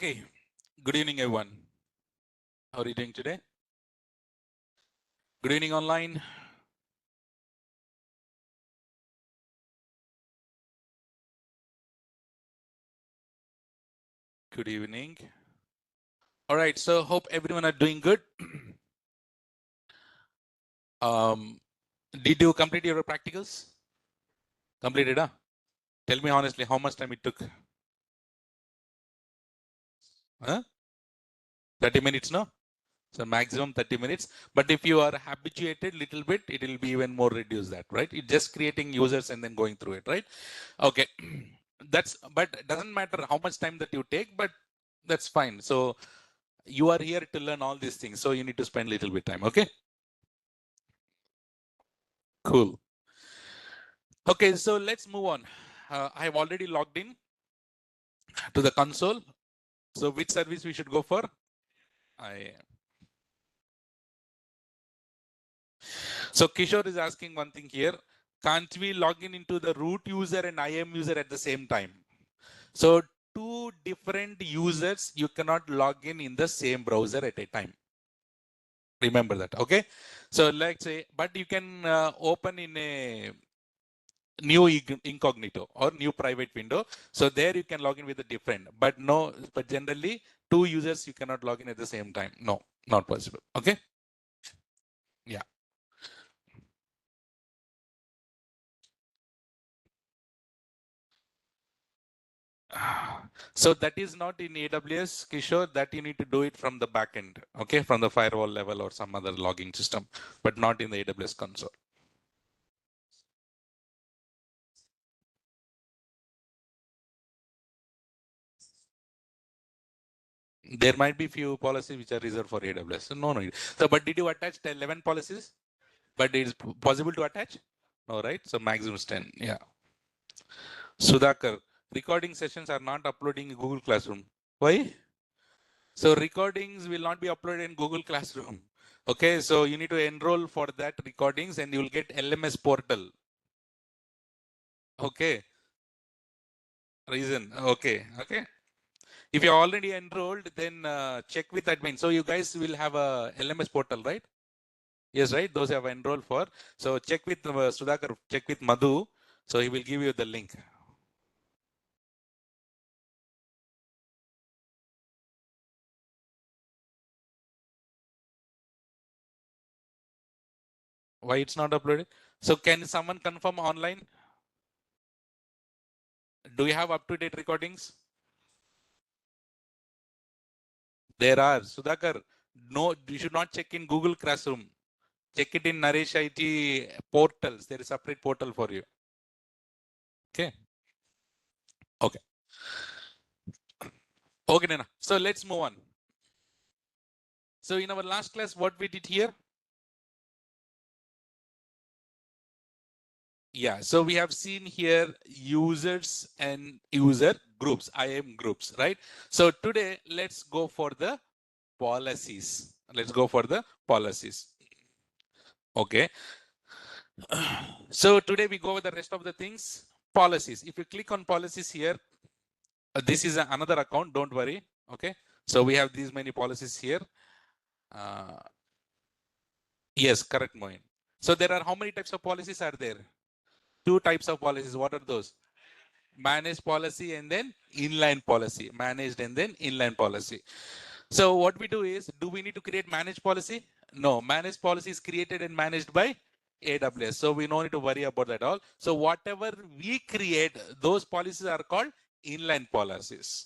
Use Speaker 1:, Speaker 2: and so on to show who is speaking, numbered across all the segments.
Speaker 1: Okay, good evening, everyone. How are you doing today? Good evening, online. Good evening. All right, so hope everyone are doing good. Did you complete your practicals? Completed, huh? Tell me honestly, how much time it took? Huh? 30 minutes, no? So maximum 30 minutes. But if you are habituated little bit, it will be even more reduce that, right? It's just creating users and then going through it, right? Okay. But it doesn't matter how much time that you take, but that's fine. So you are here to learn all these things. So you need to spend a little bit time. Okay. Cool. Okay. So let's move on. I have already logged in to the console. So which service we should go for? So Kishore is asking one thing here. Can't we log in into the root user and IAM user at the same time? So two different users, you cannot log in the same browser at a time. Remember that, okay? So let's say, but you can open in a new incognito or new private window. So there you can log in with a different, but generally two users you cannot log in at the same time. No, not possible. Okay. Yeah. So that is not in AWS, Kishore, that you need to do it from the backend, okay, from the firewall level or some other logging system, but not in the AWS console. There might be few policies which are reserved for AWS. So no. So, but did you attach 11 policies? But it is possible to attach? No, right? So maximum is 10. Yeah. Sudhakar, recording sessions are not uploading in Google Classroom. Why? So recordings will not be uploaded in Google Classroom. Okay, so you need to enroll for that recordings and you will get LMS portal. Okay. Reason. Okay. Okay. If you're already enrolled, then check with admin. So you guys will have a LMS portal, right? Yes, right? Those have enrolled for. So check with Sudhakar, check with Madhu. So he will give you the link. Why it's not uploaded? So can someone confirm online? Do you have up-to-date recordings? There are. Sudhakar, no, you should not check in Google Classroom. Check it in Naresh IT portals. There is a separate portal for you. Okay. Okay. Okay, Nana. So let's move on. So in our last class, what we did here? Yeah, so we have seen here users and user groups, IAM groups, right? So today, let's go for the policies. Let's go for the policies. Okay. So today we go over the rest of the things. Policies. If you click on policies here, this is another account. Don't worry. Okay. So we have these many policies here. Yes, correct, Moin. So there are how many types of policies are there? Two types of policies. What are those? Managed policy and then inline policy. Managed and then inline policy. So what we do is, do we need to create managed policy? No, managed policy is created and managed by AWS. So we don't need to worry about that all. So whatever we create, those policies are called inline policies.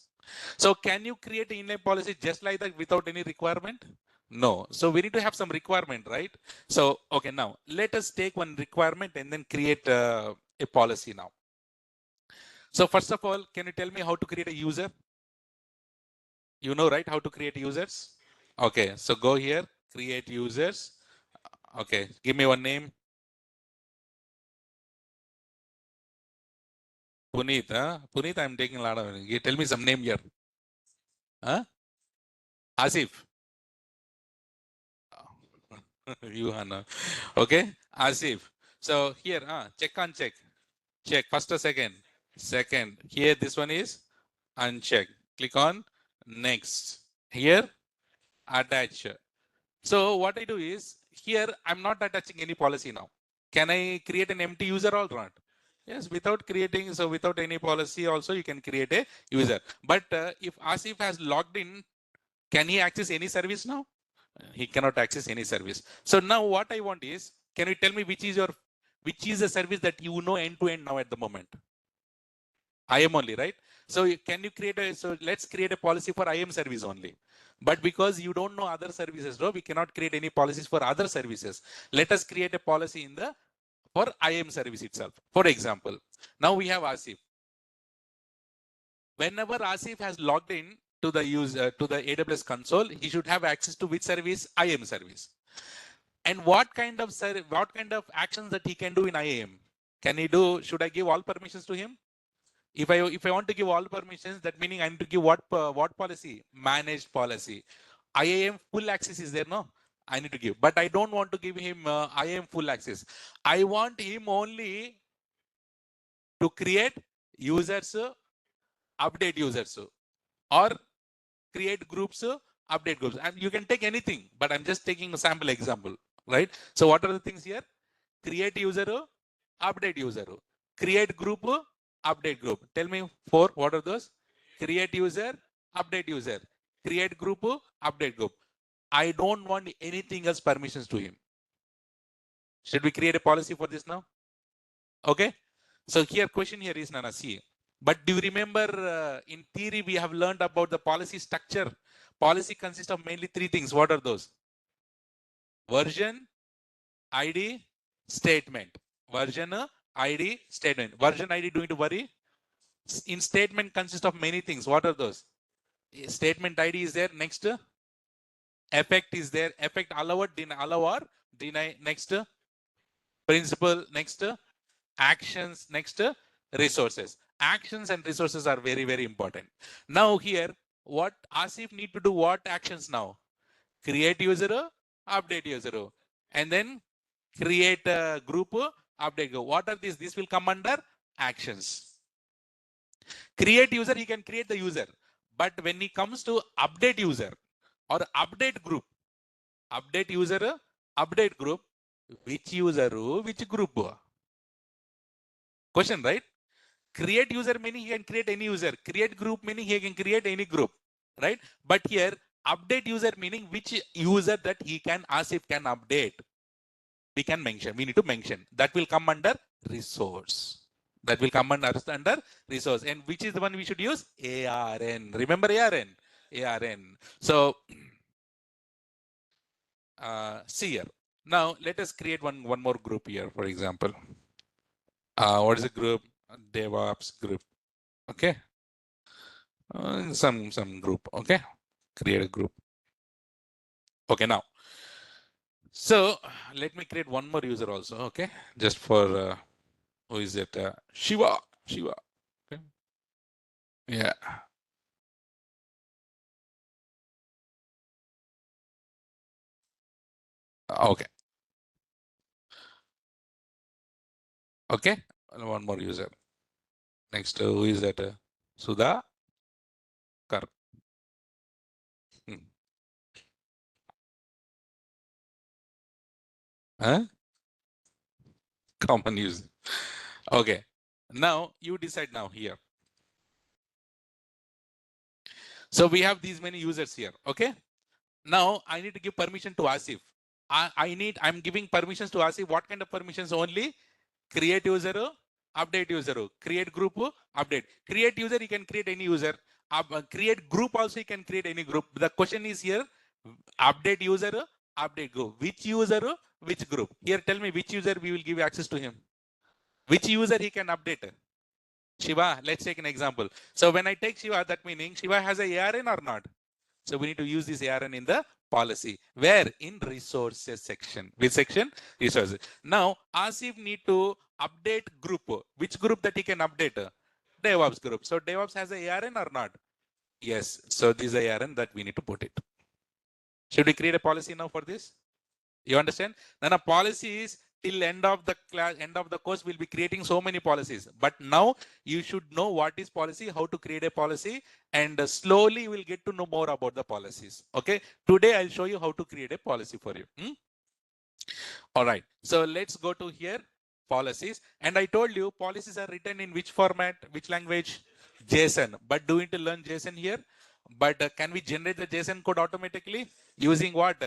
Speaker 1: So can you create an inline policy just like that without any requirement? No. So we need to have some requirement, right? So, okay, now let us take one requirement and then create a policy now. So first of all, can you tell me how to create a user? You know, right? How to create users? Okay, so go here, create users. Okay, give me one name. Puneet, huh? Puneet, I'm taking a lot of it. Tell me some name here. Huh? Asif. You, Hannah. Okay, Asif. So here, check on check. Check first or second. Second. Here, this one is uncheck. Click on Next, here, attach. So what I do is, here, I'm not attaching any policy now. Can I create an empty user or not? Yes, without creating, so without any policy also, you can create a user. But if Asif has logged in, can he access any service now? He cannot access any service. So now what I want is, can you tell me which is the service that you know end to end now at the moment? IAM only, right? So can you create so let's create a policy for IAM service only. But because you don't know other services, no, we cannot create any policies for other services. Let us create a policy for IAM service itself. For example, now we have Asif. Whenever Asif has logged in to the AWS console, he should have access to which service? IAM service. And what kind of actions that he can do in IAM? Can he do? Should I give all permissions to him? If I want to give all permissions, that meaning I need to give what policy? Managed policy. IAM full access is there, no? I need to give, but I don't want to give him IAM full access. I want him only to create users, update users, or create groups, update groups. And you can take anything, but I'm just taking a sample example, right? So what are the things here? Create user, update user, create group, update group. Tell me four, what are those? Create user, update user, create group, update group. I don't want anything else permissions to him. Should we create a policy for this now? Okay. So here question here is Nana, see. But do you remember in theory we have learned about the policy structure? Policy consists of mainly three things. What are those? Version, ID, statement. Version, ID, statement. Version ID, don't to worry. In statement consists of many things. What are those? Statement ID is there. Next, effect is there. Effect allow or deny. Next, principle. Next, actions. Next, resources. Actions and resources are very, very important. Now here, what Asif need to do? What actions now? Create user, update user, and then create a group, update. What are these? This will come under actions. Create user, he can create the user. But when he comes to update user or update group, update user, update group, which user, which group? Question, right? Create user meaning he can create any user. Create group meaning he can create any group, right? But here, update user meaning which user that he can Asif can update. We can mention, we need to mention. That will come under resource. That will come under resource. And which is the one we should use? ARN. Remember ARN? ARN. So, see here. Now, let us create one more group here, for example. What is the group? DevOps group. Okay. Some group. Okay. Create a group. Okay, now. So, let me create one more user also. Okay. Just for, who is it? Shiva. Okay. Yeah. Okay. Okay. One more user. Next, who is that? Sudha Kar. Huh? Common user. Okay. Now you decide now here. So we have these many users here. Okay. Now I need to give permission to Asif. I'm giving permissions to Asif. What kind of permissions? Only create user, update user, create group, update. Create user, you can create any user. Create group also, you can create any group. The question is here, update user, update group. Which user, which group? Here, tell me which user we will give access to him. Which user he can update? Shiva, let's take an example. So when I take Shiva, that meaning Shiva has a ARN or not? So we need to use this ARN in the policy. Where? In resources section. Which section? Resources. Now, Asif need to update group. Which group that he can update? DevOps group. So DevOps has a ARN or not? Yes. So this is a ARN that we need to put it. Should we create a policy now for this? You understand? Then a policy is till end of the class, end of the course, we'll be creating so many policies. But now you should know what is policy, how to create a policy, and slowly we'll get to know more about the policies. Okay. Today I'll show you how to create a policy for you. All right. So let's go to here, policies. And I told you policies are written in which format, which language? JSON. But do we need to learn JSON here? But can we generate the JSON code automatically using what?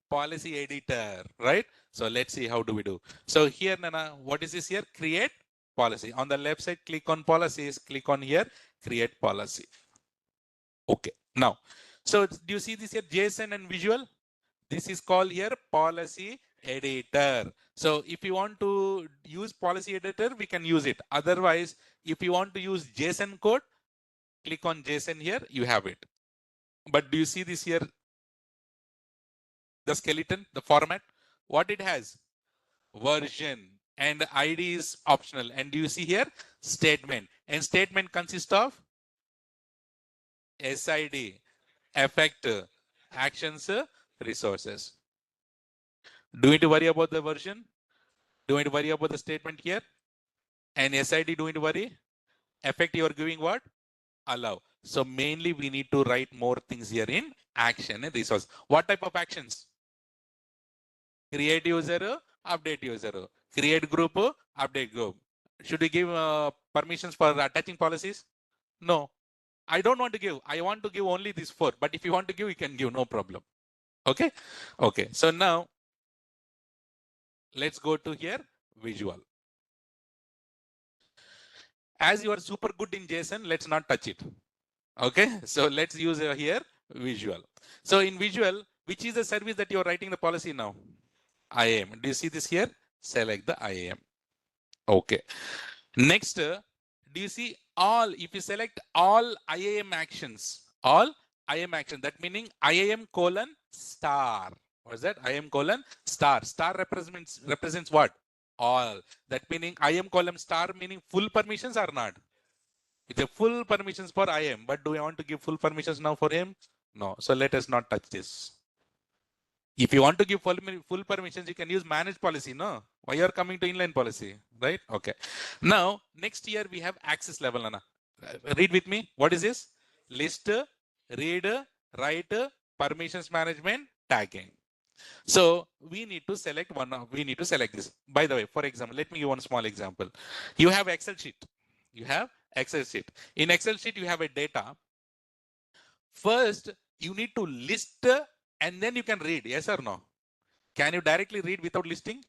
Speaker 1: Policy editor, right? So let's see how do we do. So here, Nana, what is this here? Create policy. On the left side, click on policies, click on here, create policy. Okay. Now, so do you see this here, JSON and visual? This is called here policy editor. So if you want to use policy editor, we can use it. Otherwise, if you want to use JSON code, click on JSON here, you have it. But do you see this here? The skeleton, the format, what it has? Version, and ID is optional. And do you see here? Statement. And statement consists of SID, effect, actions, resources. Do we need to worry about the version? Do we need to worry about the statement here? And SID, do we need to worry? Effect, you are giving what? Allow. So mainly we need to write more things here in action and resource. What type of actions? Create user, update user, create group, update group. Should we give permissions for attaching policies? No, I don't want to give. I want to give only these 4. But if you want to give, you can give, no problem. Okay. Okay. So now let's go to here, visual. As you are super good in JSON, let's not touch it. Okay. So let's use here visual. So in visual, which is the service that you're writing the policy now? IAM. Do you see this here? Select the IAM. Okay. Next, do you see all? If you select all IAM actions, all IAM action, that meaning IAM colon star. What is that? IAM colon star. Star represents what? All. That meaning IAM column star meaning full permissions or not? It's a full permissions for IAM. But do we want to give full permissions now for him? No. So let us not touch this. If you want to give full permissions, you can use manage policy, no? Why you are coming to inline policy, right? Okay. Now, next year we have access level, Anna. Read with me. What is this? List, read, write, permissions management, tagging. So we need to select one. We need to select this. By the way, for example, let me give one small example. You have Excel sheet. You have Excel sheet. In Excel sheet, you have a data. First, you need to list and then you can read. Yes or no? Can you directly read without listing?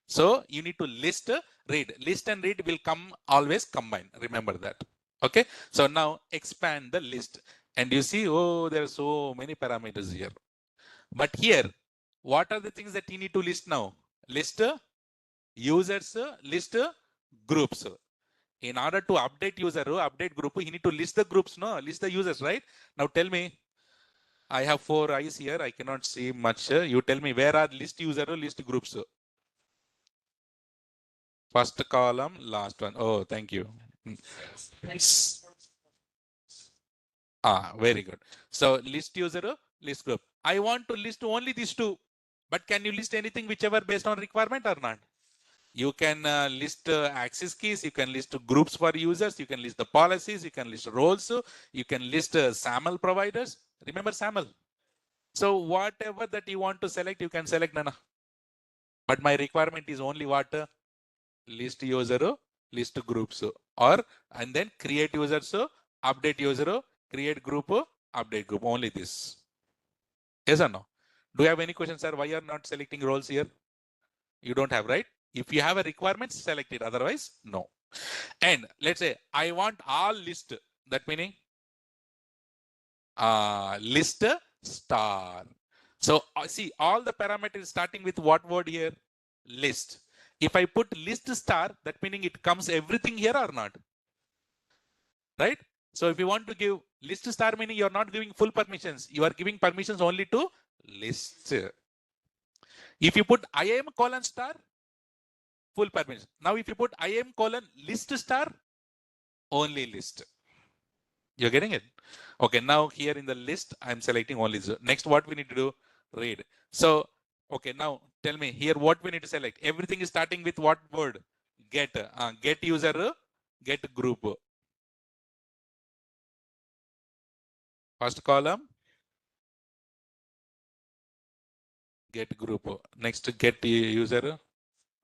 Speaker 1: So you need to list, read. List and read will come always combine. Remember that. Okay. So now expand the list. And you see, oh, there are so many parameters here. But here, what are the things that you need to list now? List users, list groups. In order to update user, update group, you need to list the groups, no? List the users, right? Now tell me, I have 4 eyes here. I cannot see much. You tell me where are list user, list groups? First column, last one. Oh, thank you. Very good. So list user, list group. I want to list only these 2. But can you list anything whichever based on requirement or not? You can list access keys, you can list groups for users, you can list the policies, you can list roles, you can list SAML providers. Remember SAML? So whatever that you want to select, you can select, Nana. But my requirement is only what? List user, list groups, or and then create users, update user, create group, update group. Only this. Yes or no? Do you have any questions, sir? Why you are not selecting roles here? You don't have, right? If you have a requirement, select it. Otherwise, no. And let's say I want all list. That meaning list star. So see all the parameters starting with what word here? List. If I put list star, that meaning it comes everything here or not? Right? So if you want to give list star, meaning you're not giving full permissions. You are giving permissions only to list. If you put IAM colon star, full permission. Now if you put IAM colon list star, only list. You're getting it? Okay, now here in the list, I'm selecting only. Next, what we need to do? Read. So, okay, now tell me here what we need to select. Everything is starting with what word? Get. Get user, get group. First column, get group. Next, get user.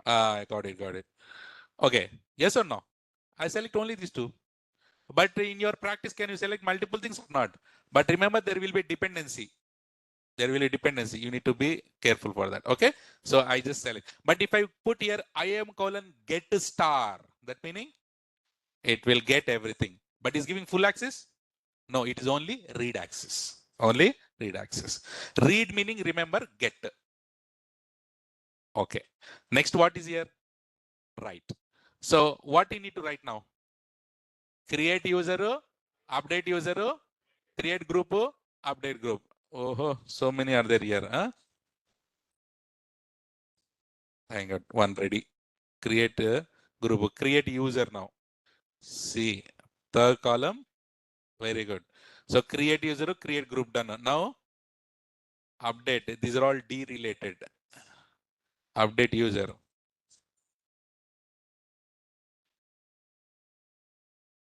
Speaker 1: I got it. Okay. Yes or no? I select only these two. But in your practice, can you select multiple things or not? But remember, there will be dependency. There will be dependency. You need to be careful for that. Okay. So I just select. But if I put here IAM colon get star, that meaning it will get everything. But is giving full access? No, it is only read access. Only read access. Read meaning remember get. Okay. Next, what is here? Write. So what you need to write now? Create user, update user, create group, update group. Oh, so many are there here. Huh? Hang on, one ready. Create group, create user now. See, third column. Very good. So create user, create group done. Now update. These are all D related. Update user.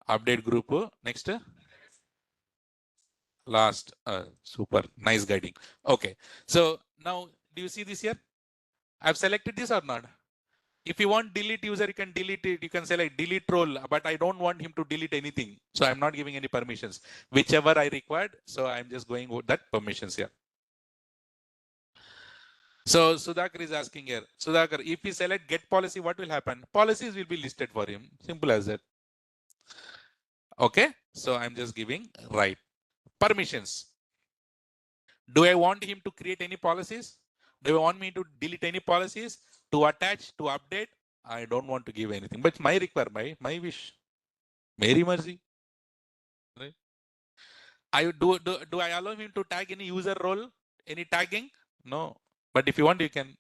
Speaker 1: Update group. Next. Last. Super. Nice guiding. Okay. So now do you see this here? I've selected this or not? If you want delete user, you can delete it. You can select delete role, but I don't want him to delete anything. So I'm not giving any permissions. Whichever I required. So I'm just going with that permissions here. So Sudhakar is asking here, Sudhakar, if we select get policy, what will happen? Policies will be listed for him. Simple as that. Okay. So I'm just giving right. Permissions. Do I want him to create any policies? Do you want me to delete any policies? To attach, to update? I don't want to give anything, but my requirement, my wish. Mary mercy. Right? Do I allow him to tag any user role? Any tagging? No. But if you want, you can.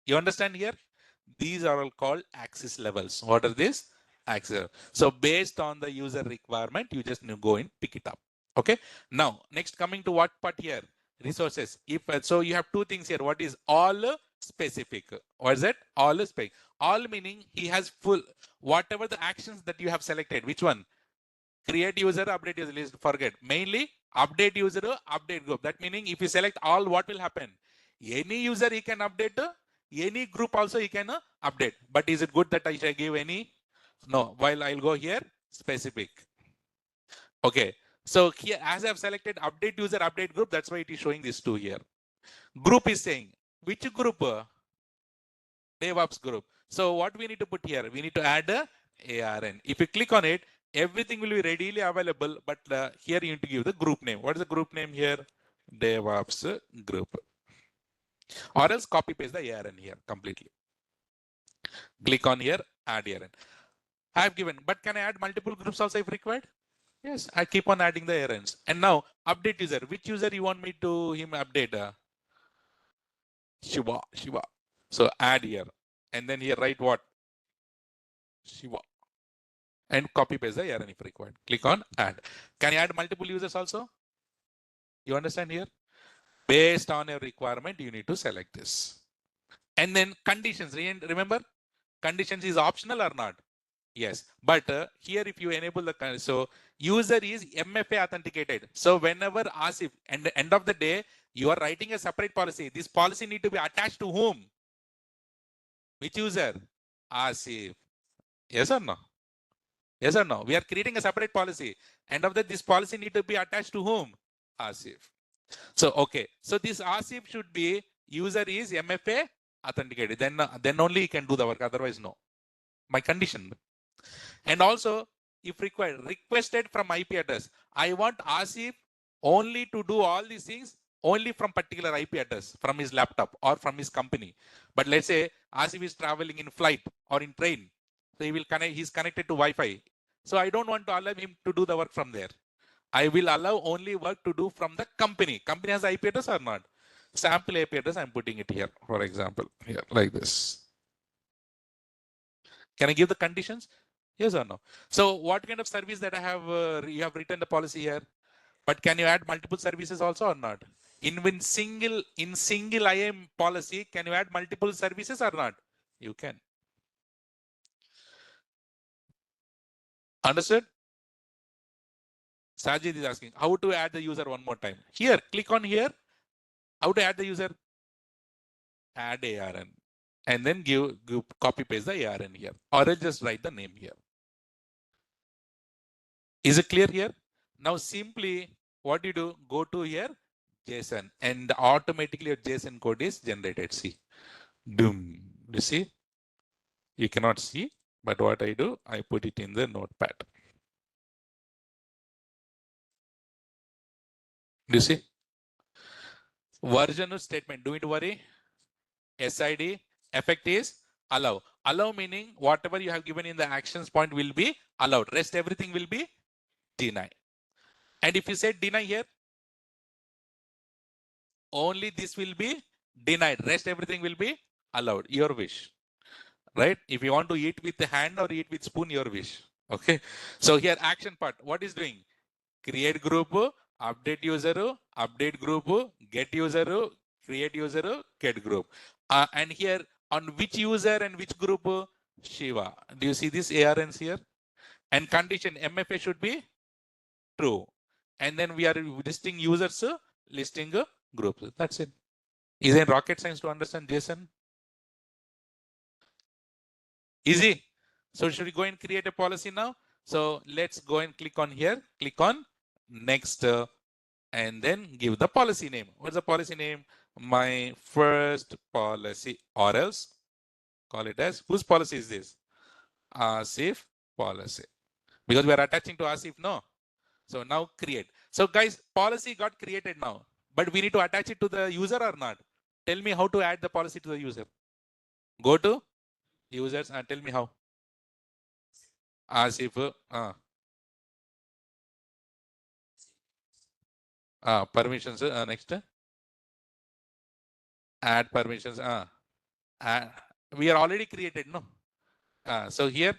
Speaker 1: You understand here? These are all called access levels. What are these? Access. So based on the user requirement, you just go and pick it up. Okay. Now, next coming to what part here? Resources. If so, you have two things here. What is all specific? What is that? All specific. All meaning he has full whatever the actions that you have selected. Which one? Create user, update user list. Forget. Mainly update user, update group. That meaning if you select all, what will happen? Any user he can update. Any group also he can update. But is it good that I shall give any? No. While I'll go here specific. Okay. So here, as I've selected update user, update group, that's why it is showing this two here. Group is saying which group? DevOps group. So what we need to put here? We need to add a ARN. If you click on it, everything will be readily available. But here you need to give the group name. What is the group name here? DevOps group. Or else copy paste the ARN here completely. Click on here, add ARN. I have given, but can I add multiple groups also if required? Yes, I keep on adding the errands. And now update user. Which user you want me to him update? Shiva. So add here. And then here write what? Shiva. And copy paste the errand if required. Click on add. Can you add multiple users also? You understand here? Based on your requirement, you need to select this. And then conditions. Remember, conditions is optional or not? Yes, but here if you enable the so user is MFA authenticated. So whenever Asif, and the end of the day, you are writing a separate policy. This policy need to be attached to whom? Which user? Asif. Yes or no? Yes or no? We are creating a separate policy. End of that, this policy need to be attached to whom? Asif. So okay. So this Asif should be user is MFA authenticated. Then only he can do the work. Otherwise, no. My condition. And also, if required, requested from IP address. I want Asif only to do all these things only from particular IP address from his laptop or from his company. But let's say Asif is traveling in flight or in train. So he will connect, he's connected to Wi-Fi. So I don't want to allow him to do the work from there. I will allow only work to do from the company. Company has IP address or not? Sample IP address, I'm putting it here, for example, here, like this. Can I give the conditions? Yes or no? So what kind of service that I have, you have written the policy here, but can you add multiple services also or not? In single IAM policy, can you add multiple services or not? You can. Understood? Sajid is asking how to add the user one more time. Here, click on here. How to add the user? Add ARN. And then give copy paste the ARN here. Or else just write the name here. Is it clear here? Now simply what you do, go to here, JSON, and automatically your JSON code is generated. See, doom. You see? You cannot see, but what I do, I put it in the notepad. Do you see? Version of statement, don't worry. SID, effect is allow. Allow meaning whatever you have given in the actions point will be allowed. Rest everything will be deny. And if you say deny here, only this will be denied. Rest everything will be allowed. Your wish. Right? If you want to eat with the hand or eat with spoon, your wish. Okay. So here action part, what is doing? Create group, update user, update group, get user, create user, get group. And here on which user and which group? Shiva. Do you see this ARNs here? And condition MFA should be true. And then we are listing users, listing groups. That's it. Is it rocket science to understand JSON? Easy. So should we go and create a policy now? So let's go and click on here. Click on next and then give the policy name. What's the policy name? My first policy, or else call it as, whose policy is this? Asif policy. Because we are attaching to Asif, no? So now create. So guys, policy got created now, but we need to attach it to the user or not? Tell me how to add the policy to the user. Go to users and tell me how. Asif, permissions, next. Add permissions, we are already created, no? So here,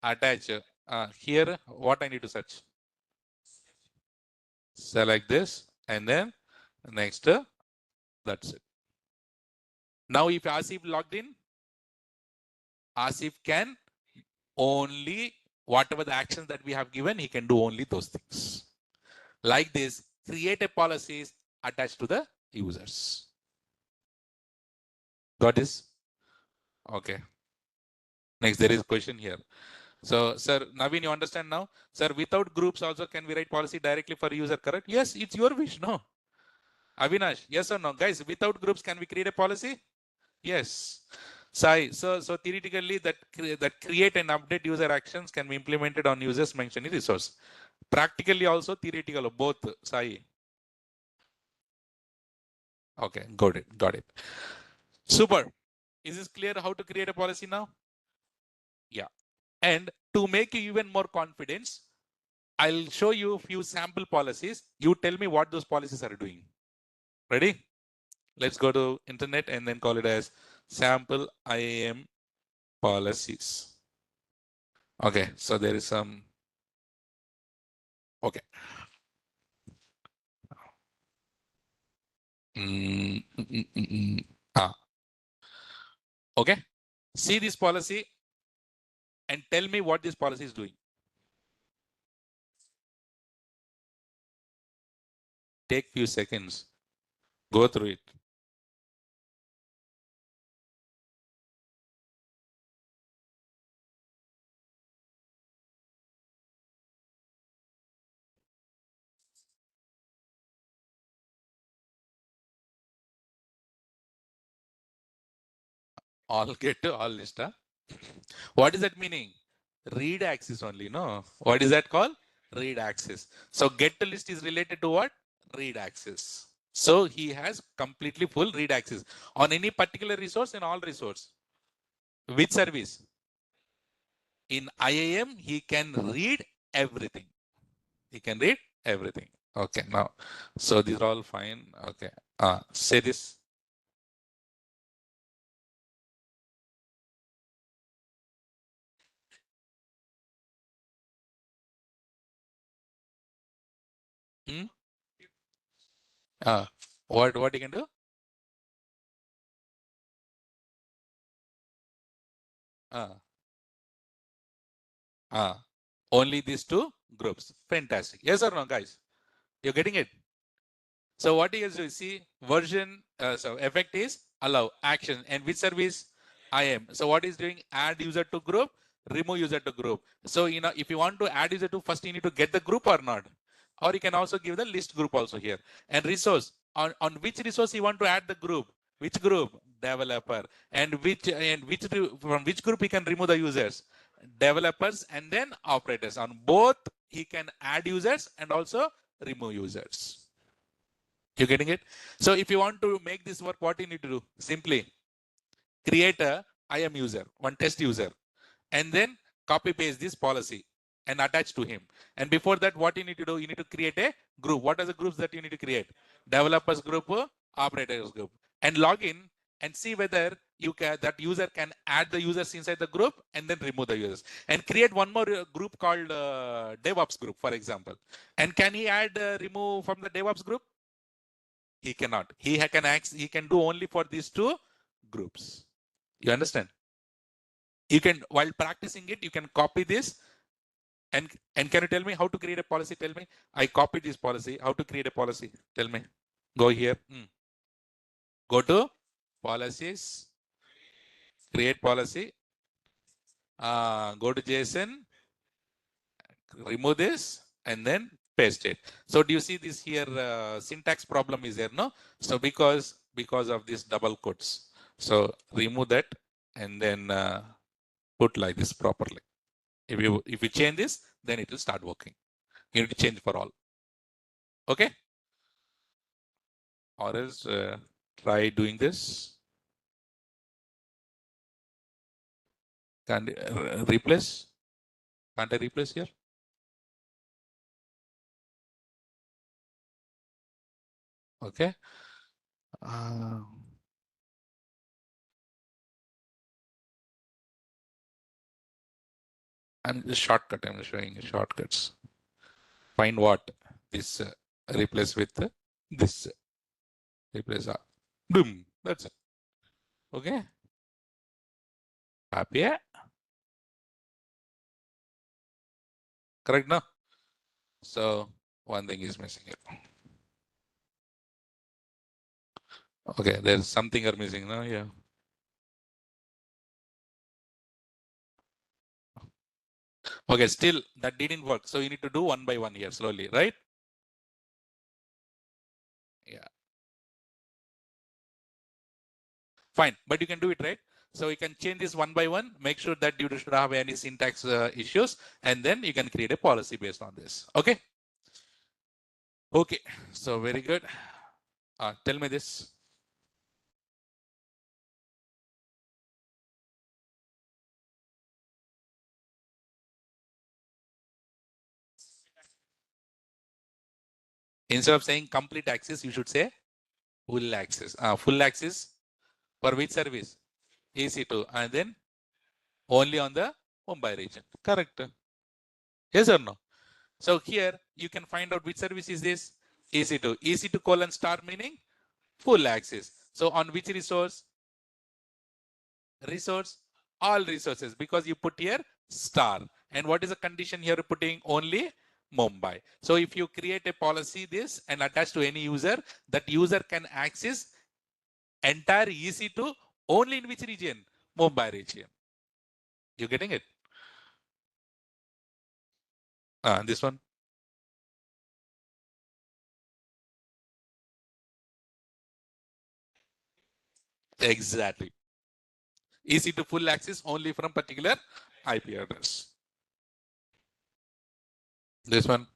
Speaker 1: attach, here, what I need to search? Select this and then next, that's it. Now if Asif logged in, Asif can only, whatever the actions that we have given, he can do only those things. Like this, create a policies attached to the users. Got this? Okay. Next, there is a question here. So, sir, Naveen, you understand now? Sir, without groups also, can we write policy directly for user, correct? Yes, it's your wish, no? Avinash, yes or no? Guys, without groups, can we create a policy? Yes. Sai, so theoretically, that create and update user actions can be implemented on users mentioned in resource. Practically also, theoretical, both, Sai. Okay, got it. Super. Is this clear how to create a policy now? Yeah. And to make you even more confidence, I'll show you a few sample policies. You tell me what those policies are doing. Ready? Let's go to internet and then call it as sample IAM policies. Okay, so there is some. Okay. Okay. See this policy and tell me what this policy is doing. Take few seconds. Go through it. All get to all list. Huh? What is that meaning? Read access only, no? What is that called? Read access. So get to list is related to what? Read access. So he has completely full read access on any particular resource and all resource. Which service? In IAM, he can read everything. He can read everything. Okay, now, so these are all fine. Okay, say this. Hmm? What you can do? Uh, Only these two groups. Fantastic. Yes or no, guys? You're getting it? So what you guys do, see version, so effect is allow action, and which service? IAM. So what is doing? Add user to group, remove user to group. So if you want to add user to, first you need to get the group or not, or you can also give the list group also here. And resource, on which resource you want to add the group? Which group? Developer. And from which group he can remove the users? Developers and then operators. On both he can add users and also remove users. You getting it? So if you want to make this work, what you need to do? Simply create a IAM user, one test user, and then copy paste this policy and attach to him. And before that, what you need to do? You need to create a group. What are the groups that you need to create? Developers group, operators group, and log in and see whether that user can add the users inside the group and then remove the users, and create one more group called DevOps group, for example. And can he add remove from the DevOps group? He cannot. He can do only for these two groups. You understand? You can, while practicing it, you can copy this. And can you tell me how to create a policy? Tell me. I copied this policy. How to create a policy? Tell me. Go here. Go to policies. Create policy. Go to JSON. Remove this and then paste it. So do you see this here? Syntax problem is there, no? So because of this double quotes. So remove that and then put like this properly. If you change this, then it will start working. You need to change for all. Okay? Or else try doing this. Can replace? Can't I replace here? Okay. I'm just shortcut. I'm showing shortcuts. Find what? This replace with this. Replace. Boom. That's it. Okay. Happy? Correct now? So one thing is missing here. Okay, there's something are missing now. Yeah. Okay, still that didn't work. So you need to do one by one here slowly, right? Yeah. Fine, but you can do it, right? So you can change this one by one, make sure that you should have any syntax issues, and then you can create a policy based on this. Okay. Okay, so very good. Tell me this. Instead of saying complete access, you should say full access. Full access for which service? EC2, and then only on the Mumbai region. Correct. Yes or no? So here you can find out which service is this? EC2. EC2 colon star meaning full access. So on which resource? Resource, all resources, because you put here star. And what is the condition here? Putting only Mumbai. So if you create a policy this and attach to any user, that user can access entire EC2 only in which region? Mumbai region. You getting it? This one. Exactly. EC2 full access only from particular IP address. This one.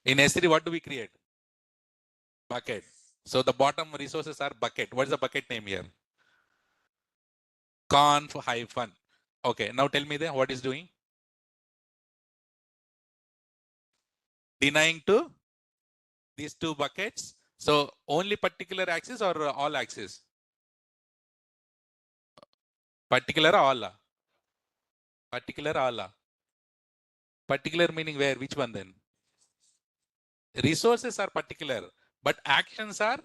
Speaker 1: In S3, what do we create? Bucket. So the bottom resources are bucket. What is the bucket name here? Conf hyphen. Okay, now tell me then what is doing? Denying to these two buckets. So only particular axis or all axis? Particular or all? Particular all? Particular meaning where? Which one then? Resources are particular, but actions are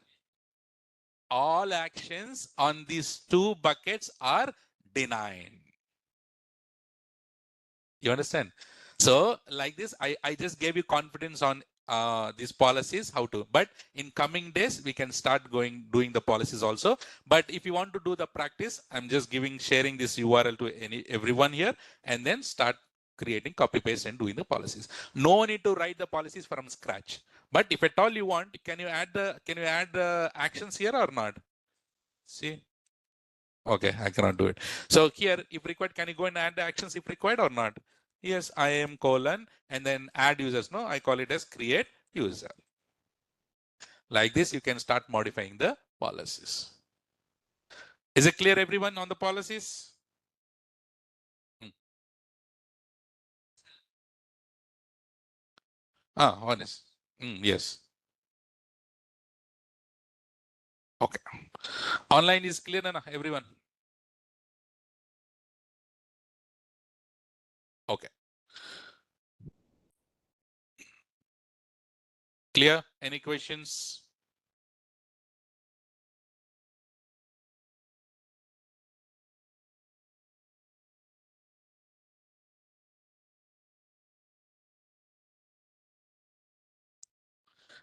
Speaker 1: all actions on these two buckets are denied. You understand? So like this, I just gave you confidence on these policies, how to, but in coming days, we can start doing the policies also. But if you want to do the practice, I'm just sharing this URL to everyone here, and then start creating, copy paste and doing the policies. No need to write the policies from scratch. But if at all you want, can you add the actions here or not? See? Okay, I cannot do it. So here, if required, can you go and add the actions if required or not? Yes, I am colon and then add users. No, I call it as create user. Like this, you can start modifying the policies. Is it clear, everyone, on the policies? Honest. Yes. Okay. Online is clear, na, everyone? Okay. Clear? Any questions?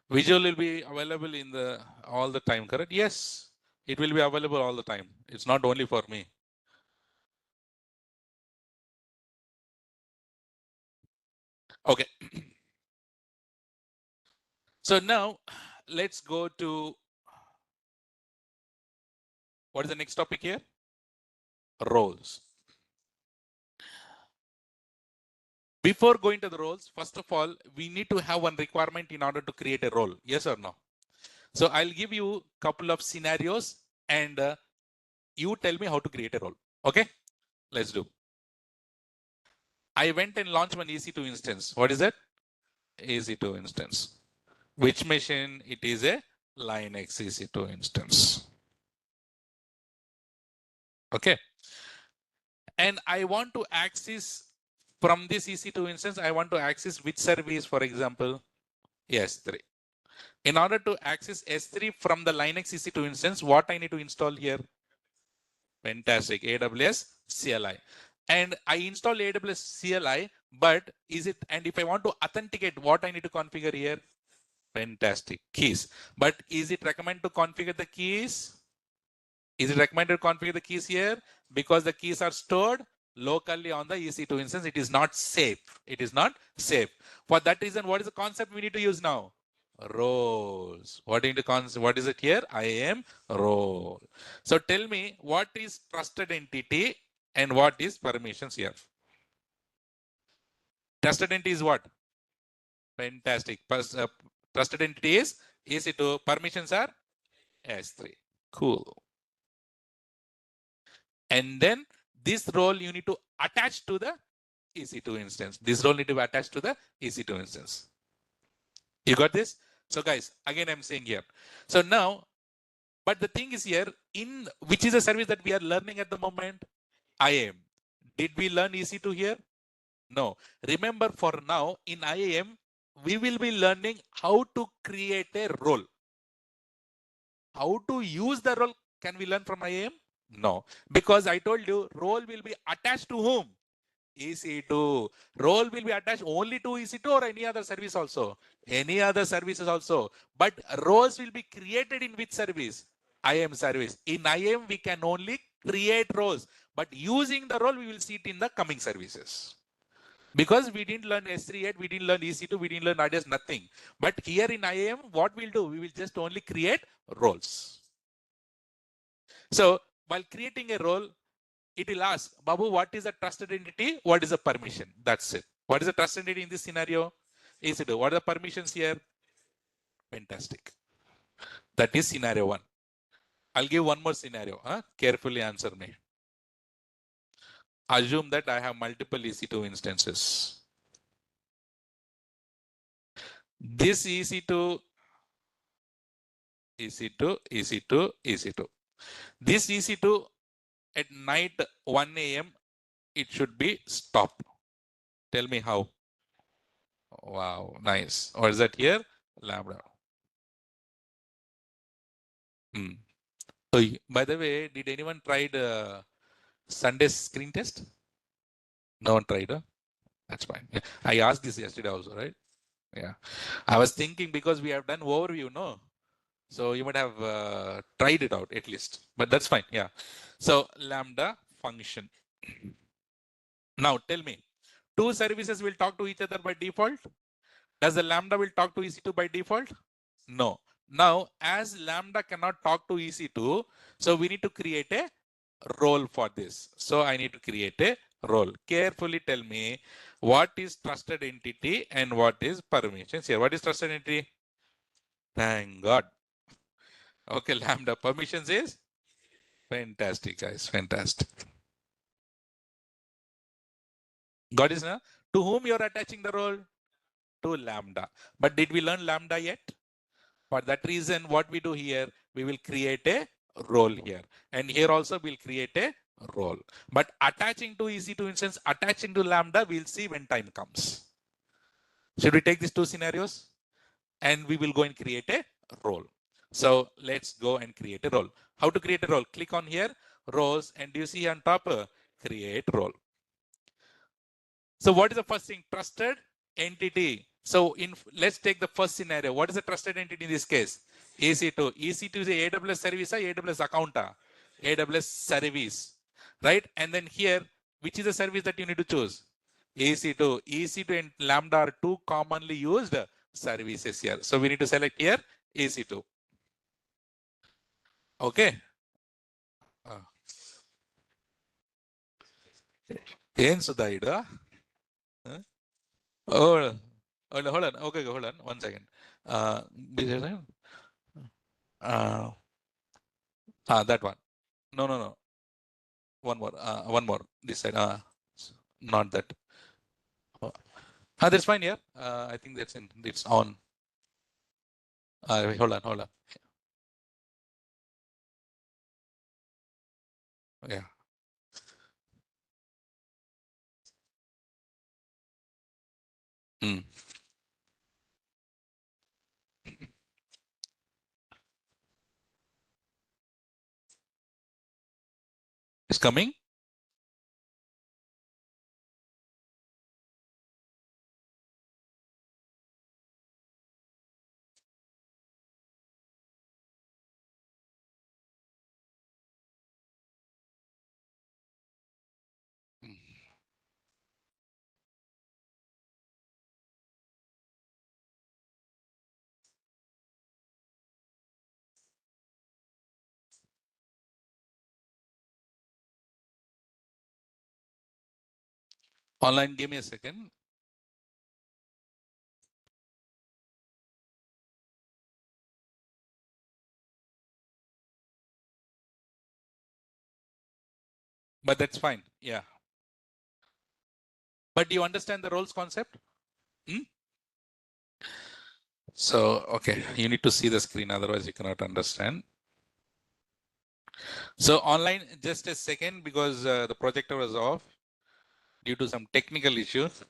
Speaker 1: Visual will be available in the all the time, correct? Yes, it will be available all the time. It's not only for me. Okay. So now let's go to what is the next topic here? Roles. Before going to the roles, first of all, we need to have one requirement in order to create a role. Yes or no? So I'll give you a couple of scenarios and you tell me how to create a role. Okay, let's do. I went and launched one EC2 instance. What is that? EC2 instance. Which machine? It is a Linux EC2 instance. Okay. And I want to access from this EC2 instance, I want to access which service, for example, S3. In order to access S3 from the Linux EC2 instance, what I need to install here? Fantastic, AWS CLI. And I install AWS CLI, but is it, and if I want to authenticate, what I need to configure here? Fantastic, keys. But is it recommended to configure the keys? Is it recommended to configure the keys here? Because the keys are stored locally on the EC2 instance. It is not safe. It is not safe. For that reason, what is the concept we need to use now? Roles. What is it here? IAM role. So tell me, what is trusted entity and what is permissions here? Trusted entity is what? Fantastic. Trusted entity is EC2. Permissions are S3. Cool. And then this role you need to attach to the EC2 instance. This role need to be attached to the EC2 instance. You got this? So guys, again, I'm saying here. So now, but the thing is here, in which is a service that we are learning at the moment? IAM. Did we learn EC2 here? No. Remember, for now, in IAM, we will be learning how to create a role. How to use the role, can we learn from IAM? No, because I told you role will be attached to whom? EC2. Role will be attached only to EC2 or any other service also? Any other services also. But roles will be created in which service? IAM service. In IAM, we can only create roles, but using the role, we will see it in the coming services. Because we didn't learn S3 yet, we didn't learn EC2, we didn't learn IDS, nothing. But here in IAM, what we'll do? We will just only create roles. So while creating a role, it will ask, Babu, what is a trusted entity? What is a permission? That's it. What is a trusted entity in this scenario? EC2. What are the permissions here? Fantastic. That is scenario one. I'll give one more scenario. Carefully answer me. Assume that I have multiple EC2 instances. This EC2, EC2, EC2, EC2. This EC2 at night 1 a.m. it should be stopped. Tell me how. Wow, nice. What is that here? Lambda. Oh, by the way, did anyone tried Sunday's screen test? No one tried, huh? That's fine. Yeah. I asked this yesterday also, right? Yeah. I was thinking because we have done overview, no? So you might have tried it out at least, but that's fine. Yeah. So Lambda function. Now tell me, two services will talk to each other by default. Does the Lambda will talk to EC2 by default? No. Now, as Lambda cannot talk to EC2, so we need to create a role for this. So I need to create a role. Carefully tell me what is trusted entity and what is permissions here. What is trusted entity? Thank God. Okay, Lambda permissions is fantastic, guys. Fantastic. Got it now? To whom you're attaching the role? To Lambda. But did we learn Lambda yet? For that reason, what we do here, we will create a role here. And here also we'll create a role. But attaching to EC2 instance, attaching to Lambda, we'll see when time comes. Should we take these two scenarios? And we will go and create a role. So let's go and create a role. How to create a role? Click on here, roles, and do you see on top, create role. So what is the first thing? Trusted entity. So let's take the first scenario. What is the trusted entity in this case? EC2. EC2 is a AWS service or AWS account? AWS service, right? And then here, which is the service that you need to choose? EC2. EC2 and Lambda are two commonly used services here. So we need to select here EC2. Okay. ಏನ್ ಸುಧಾ ಇದು? Oh, hold on. Okay, hold on. 1 second. That one. No. One more. One more. This side. Not that. That's fine. Yeah. I think that's in. It's on. Hold on. Yeah. It's coming. Online. Give me a second. But that's fine. Yeah. But do you understand the roles concept? So, okay, you need to see the screen, otherwise you cannot understand. So online, just a second, because the projector was off due to some technical issues.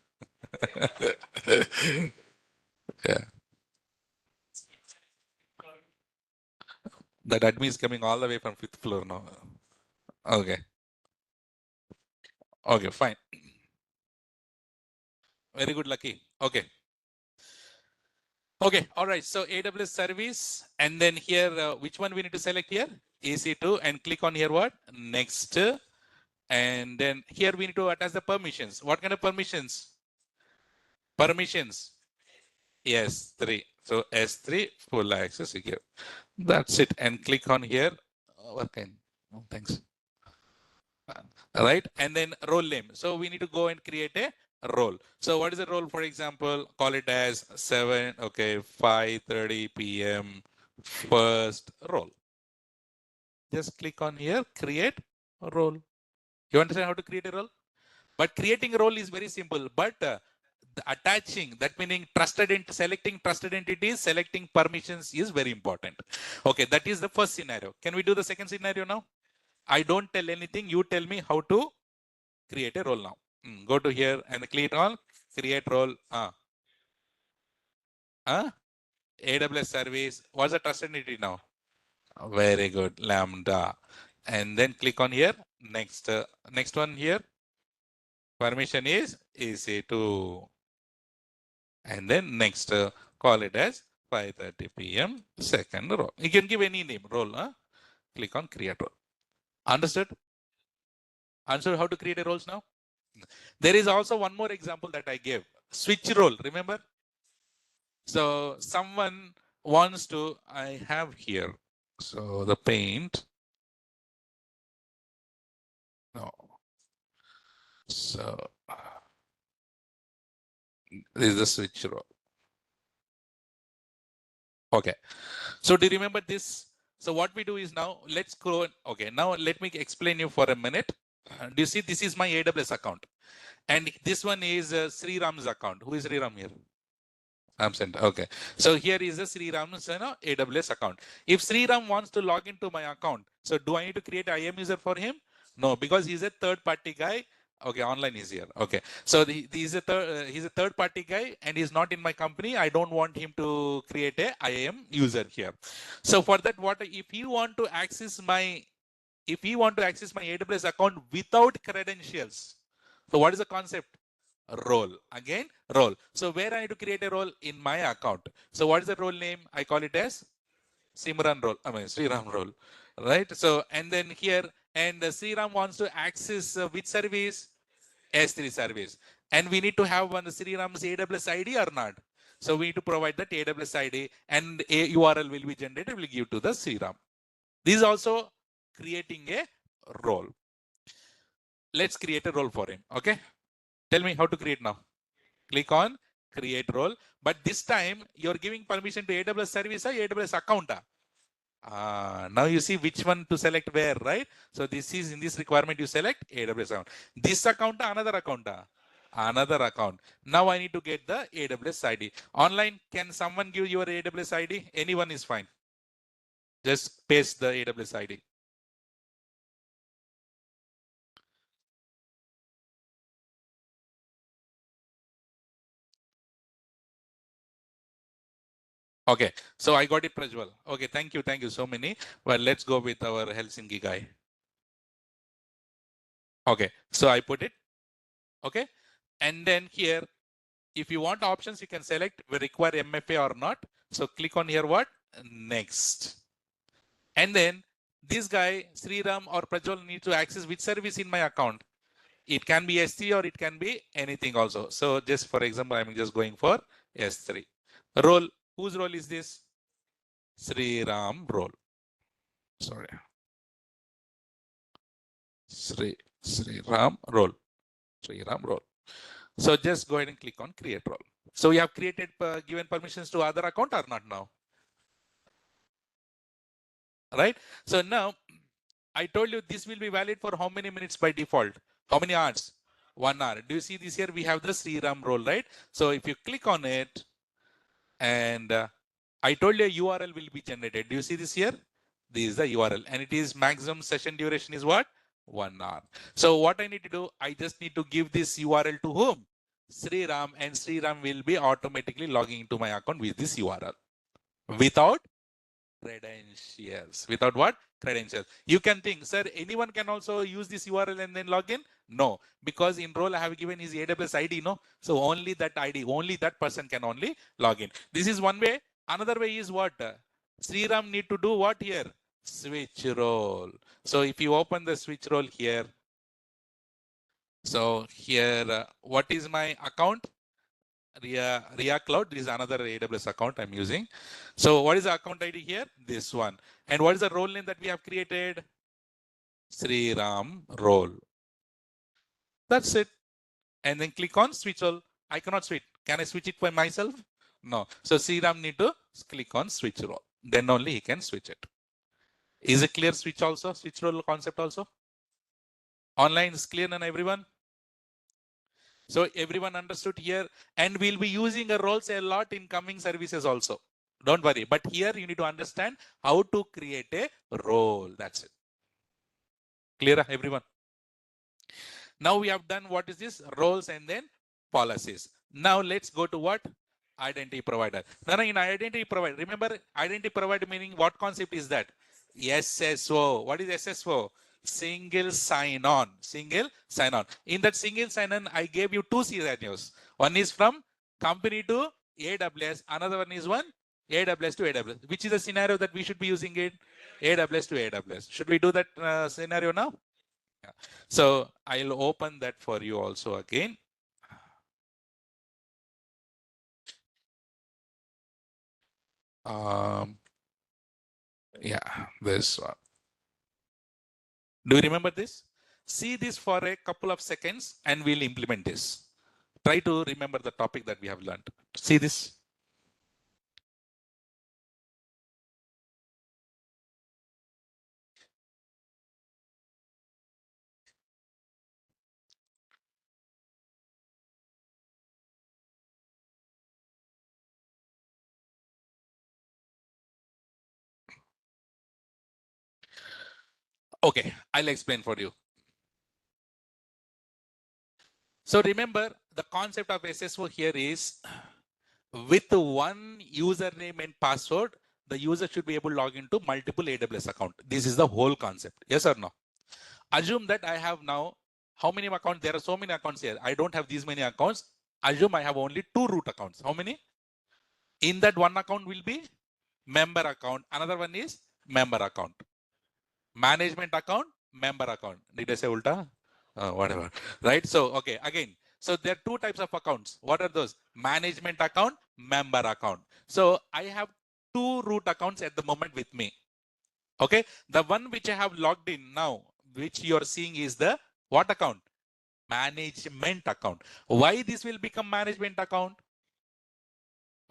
Speaker 1: Yeah. That admin is coming all the way from 5th floor now. Okay. Okay, fine. Very good, Lucky. Okay. Okay, all right. So AWS service, and then here, which one we need to select here? EC2, and click on here what? Next. And then here we need to attach the permissions. What kind of permissions? Permissions. S3. So S3 full access you give. That's it. And click on here. Okay. Oh, thanks. Right. And then role name. So we need to go and create a role. So what is the role? For example, call it as 5:30 p.m. first role. Just click on here, create a role. You understand how to create a role? But creating a role is very simple. But attaching, that meaning selecting trusted entities, selecting permissions is very important. Okay, that is the first scenario. Can we do the second scenario now? I don't tell anything. You tell me how to create a role now. Go to here and click on create role. AWS service. What's the trusted entity now? Very good, Lambda. And then click on here. Next, next one here. Permission is EC2. And then next, call it as 5:30 p.m. second role. You can give any name, role. Click on create role. Understood? Understood how to create a roles now? There is also one more example that I gave. Switch role, remember? So someone wants to, I have here. So the paint. No. So this is the switch role. Okay. So do you remember this? So what we do is now, let's go. Okay, now let me explain you for a minute. Do you see this is my AWS account? And this one is Sri Ram's account. Who is Sri Ram here? Absent. Okay. So here is a Sri Ram's AWS account. If Sri Ram wants to log into my account, so do I need to create an IAM user for him? No, because he's a third party guy. Okay, online is here. Okay, so he's a third party guy and he's not in my company. I don't want him to create a IAM user here. So for that, what if he want to access my AWS account without credentials? So what is the concept? Role. Again, role. So where I need to create a role in my account. So what is the role name? I call it as Simran role. I mean Sriram role, right? So and then here and Sriram wants to access which service? S3 service, and we need to have one Sriram's AWS ID or not. So we need to provide that AWS ID, and a URL will be generated. Will give to the Sriram. This is also creating a role. Let's create a role for him. Okay. Tell me how to create now. Click on create role. But this time you're giving permission to AWS service or AWS account. Now you see which one to select where, right? So this is in this requirement you select AWS account. This account, another account. Another account. Now I need to get the AWS ID. Online, can someone give your AWS ID? Anyone is fine. Just paste the AWS ID. Okay, so I got it, Prajwal. Okay, thank you so many. Well, let's go with our Helsinki guy. Okay, so I put it. Okay, and then here, if you want options, you can select we require MFA or not. So click on here, what? Next. And then this guy, Sriram or Prajwal, need to access which service in my account. It can be S3 or it can be anything also. So just for example, I'm just going for S3. Role, whose role is this? Sriram role. Sorry. Sriram role. Sriram role. So just go ahead and click on create role. So you have created given permissions to other account or not now? Right? So now I told you this will be valid for how many minutes by default? How many hours? 1 hour. Do you see this here? We have the Sriram role, right? So if you click on it and I told you a URL will be generated. Do you see this here? This is the URL and it is maximum session duration is what? 1 hour. So what I need to do, I just need to give this URL to whom? Sriram, and Sriram will be automatically logging into my account with this URL without credentials. Without what? Credentials. You can think, sir, anyone can also use this URL and then log in? No, because in role I have given his AWS ID, no? So only that ID, only that person can only log in. This is one way. Another way is what? Sriram need to do what here? Switch role. So if you open the switch role here, so here, what is my account? Ria Cloud. This is another AWS account I'm using. So what is the account ID here? This one. And what is the role name that we have created? Sriram role. That's it. And then click on switch role. I cannot switch. Can I switch it by myself? No. So Sriram need to click on switch role. Then only he can switch it. Is it clear switch also? Switch role concept also? Online is clear and everyone? So everyone understood here, and we'll be using a roles a lot in coming services also. Don't worry. But here you need to understand how to create a role. That's it. Clear, everyone? Now we have done what is this? Roles and then policies. Now let's go to what? Identity provider. Now in identity provider, remember identity provider meaning what concept is that? SSO. What is SSO? Single sign-on. Single sign-on. In that single sign-on, I gave you two scenarios. One is from company to AWS. Another one is one AWS to AWS. Which is the scenario that we should be using it? AWS to AWS. Should we do that scenario now? Yeah. So I'll open that for you also again. Yeah, this one. Do you remember this? See this for a couple of seconds and we'll implement this. Try to remember the topic that we have learned. See this. Okay, I'll explain for you. So remember the concept of SSO here is with one username and password, the user should be able to log into multiple AWS account. This is the whole concept. Yes or no? Assume that I have now, how many accounts? There are so many accounts here. I don't have these many accounts. Assume I have only 2 root accounts. How many? In that one account will be member account. Another one is member account. Management account, member account. Did I say ulta? Whatever. Right? So, okay, again. So there are 2 types of accounts. What are those? Management account, member account. So I have 2 root accounts at the moment with me. Okay. The one which I have logged in now, which you are seeing is the what account? Management account. Why this will become management account?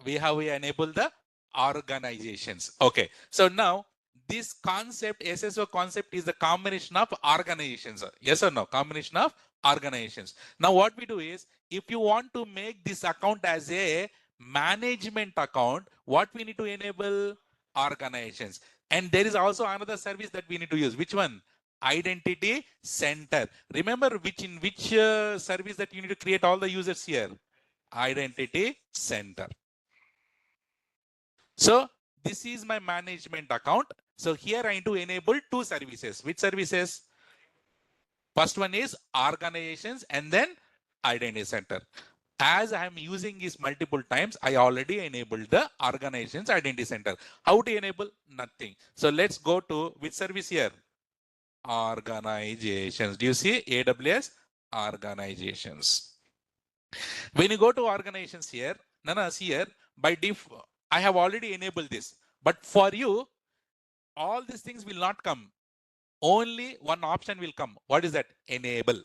Speaker 1: We have enabled the organizations. Okay. So now this concept, SSO concept is the combination of organizations. Yes or no? Combination of organizations. Now what we do is, if you want to make this account as a management account, what we need to enable? Organizations. And there is also another service that we need to use. Which one? Identity center. Remember in which service that you need to create all the users here? Identity center. So this is my management account. So here I need to enable 2 services. Which services? First one is organizations and then identity center. As I am using this multiple times, I already enabled the organizations identity center. How to enable? Nothing. So let's go to which service here? Organizations. Do you see AWS organizations? When you go to organizations here, Nanas here, by default, I have already enabled this. But for you, all these things will not come. Only one option will come. What is that? Enable.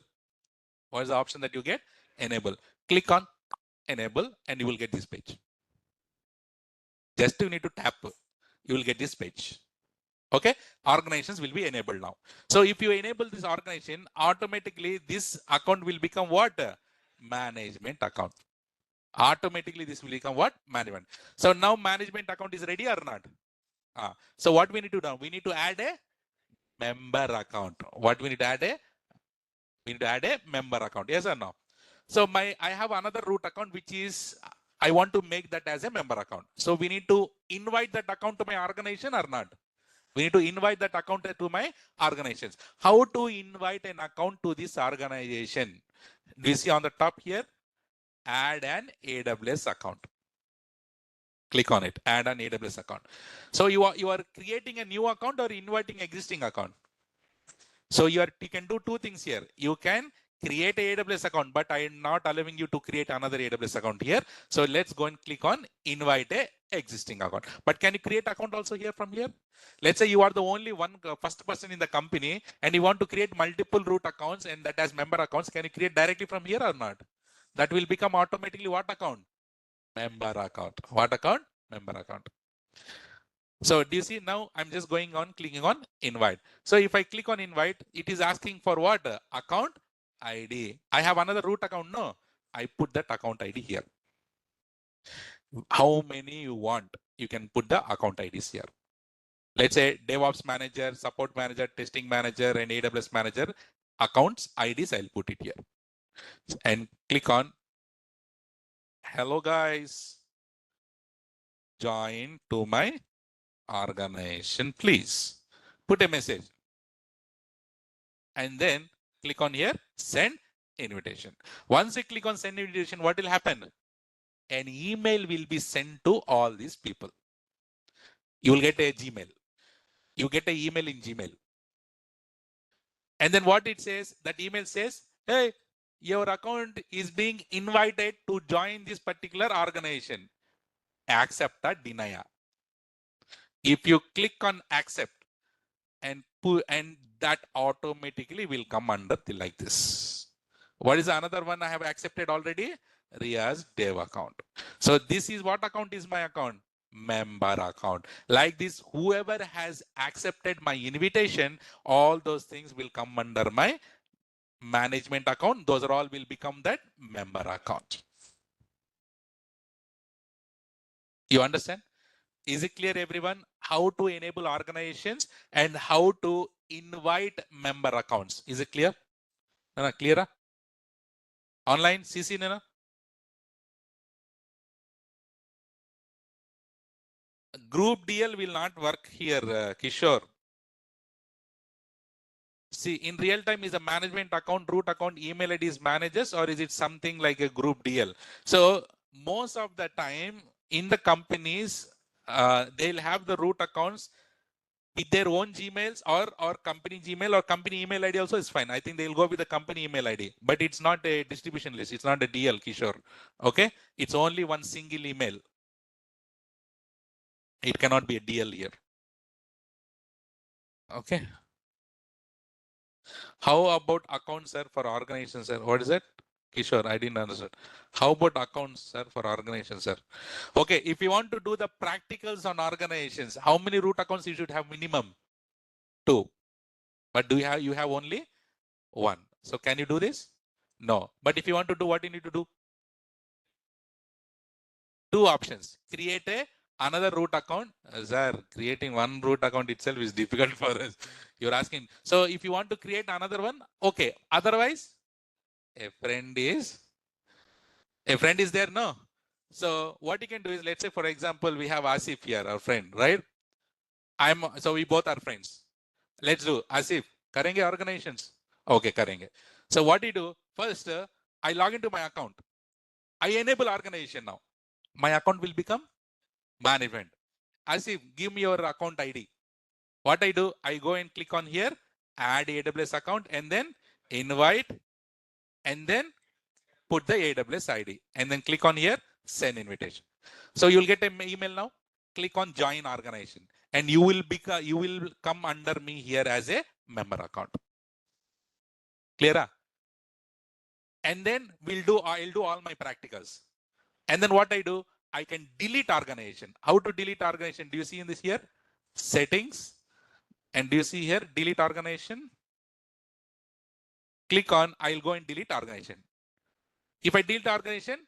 Speaker 1: What is the option that you get? Enable. Click on enable and you will get this page. Just you need to tap. You will get this page. Okay. Organizations will be enabled now. So if you enable this organization, automatically this account will become what? Management account. Automatically this will become what? Management. So now management account is ready or not? So what we need to do? We need to add a member account. What we need to add a? We need to add a member account. Yes or no? So I have another root account which is I want to make that as a member account. So we need to invite that account to my organization or not? We need to invite that account to my organizations. How to invite an account to this organization? Do you see on the top here? Add an AWS account. Click on it. Add an AWS account. So you are creating a new account or inviting existing account? So you can do 2 things here. You can create a AWS account, but I am not allowing you to create another AWS account here. So let's go and click on invite a existing account. But can you create account also here from here? Let's say you are the only one first person in the company and you want to create multiple root accounts and that as member accounts. Can you create directly from here or not? That will become automatically what account? Member account. What account? Member account. So do you see now I'm just going on clicking on invite. So if I click on invite, it is asking for what? Account ID. I have another root account. No, I put that account ID here. How many you want? You can put the account IDs here. Let's say DevOps manager, support manager, testing manager, and AWS manager accounts IDs. I'll put it here and click on hello guys. join to my organization, please. Put a message. And then click on here, send invitation. Once you click on send invitation, what will happen? An email will be sent to all these people. You will get a Gmail. You get an email in Gmail. And then what it says, that email says, hey, your account is being invited to join this particular organization. Accept or deny. If you click on accept and that automatically will come under like this. What is another one I have accepted already? Ria's Dev account. So this is what account is my account? Member account. Like this, whoever has accepted my invitation, all those things will come under my management account. Those are all will become that member account. You understand? Is it clear, everyone? How to enable organizations and how to invite member accounts? Is it clear? Clear? Online CC Nana? Group DL will not work here, Kishore. See, in real time, is a management account, root account, email ID is managers, or is it something like a group DL? So most of the time in the companies, they'll have the root accounts with their own Gmails or company Gmail or company email ID also is fine. I think they'll go with the company email ID, but it's not a distribution list. It's not a DL, Kishore. Okay. It's only one single email. It cannot be a DL here. Okay. How about accounts, sir, for organizations, sir? What is it? Kishore, I didn't understand. How about accounts, sir, for organizations, sir? Okay, if you want to do the practicals on organizations, how many root accounts you should have minimum? 2. But do you have only 1? So can you do this? No. But if you want to do, what you need to do? 2 options. Create another root account. Sir, creating one root account itself is difficult for us. You're asking. So if you want to create another one, okay. Otherwise, a friend is there, no? So what you can do is, let's say, for example, we have Asif here, our friend, right? So we both are friends. Let's do Asif. Karenge organizations. Okay, karenge. So what do you do? First, I log into my account. I enable organization now. My account will become management. Asif, give me your account ID. What I do, I go and click on here, add AWS account, and then invite, and then put the AWS ID, and then click on here, send invitation. So you'll get an email now. Click on join organization, and you will come under me here as a member account. Clear? And then I'll do all my practicals. And then what I do, I can delete organization. How to delete organization? Do you see in this here? Settings. And do you see here, delete organization? Click on, I'll go and delete organization. If I delete organization,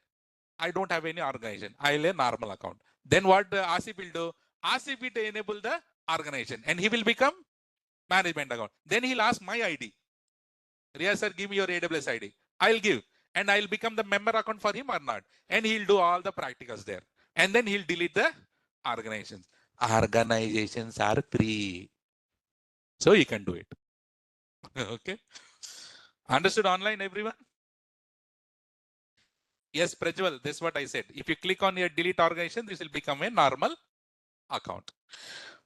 Speaker 1: I don't have any organization. I'll a normal account. Then what Asif will do? Asif will enable the organization and he will become management account. Then he'll ask my ID. Riya sir, give me your AWS ID. I'll give. And I'll become the member account for him or not. And he'll do all the practicals there. And then he'll delete the organizations. Organizations are free. So you can do it. Okay. Understood online, everyone? Yes, Prajwal, this is what I said. If you click on your delete organization, this will become a normal account.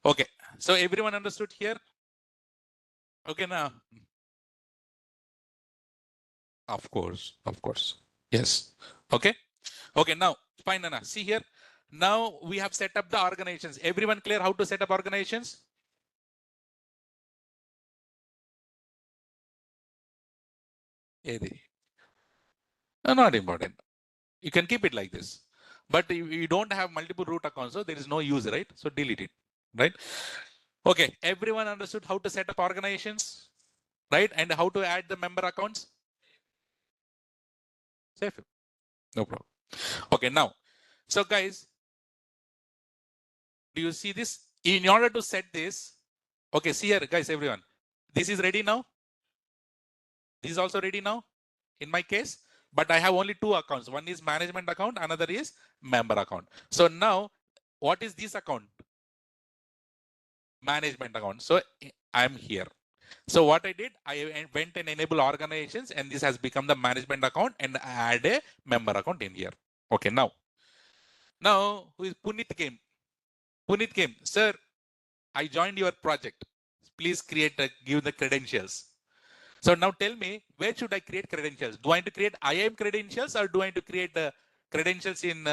Speaker 1: Okay. So everyone understood here? Okay, now. Of course. Yes. Okay. Okay, now, fine, Nana. See here. Now we have set up the organizations. Everyone clear how to set up organizations? No, not important. You can keep it like this. But you don't have multiple root accounts, so there is no use, right? So delete it, right? Okay, everyone understood how to set up organizations, right? And how to add the member accounts? Safe. No problem. Okay, now, so guys, do you see this? In order to set this, okay, see here, guys, everyone. This is ready now. This is also ready now, in my case. But I have only 2 accounts. One is management account, another is member account. So now What is this account? Management account. So I'm here. So what I did, I went and enable organizations, and this has become the management account, and I add a member account in here. Okay, now who is Punit came? Punit came, sir, I joined your project. Please give the credentials. So now tell me, where should I create credentials? Do I need to create IAM credentials, or do I need to create credentials in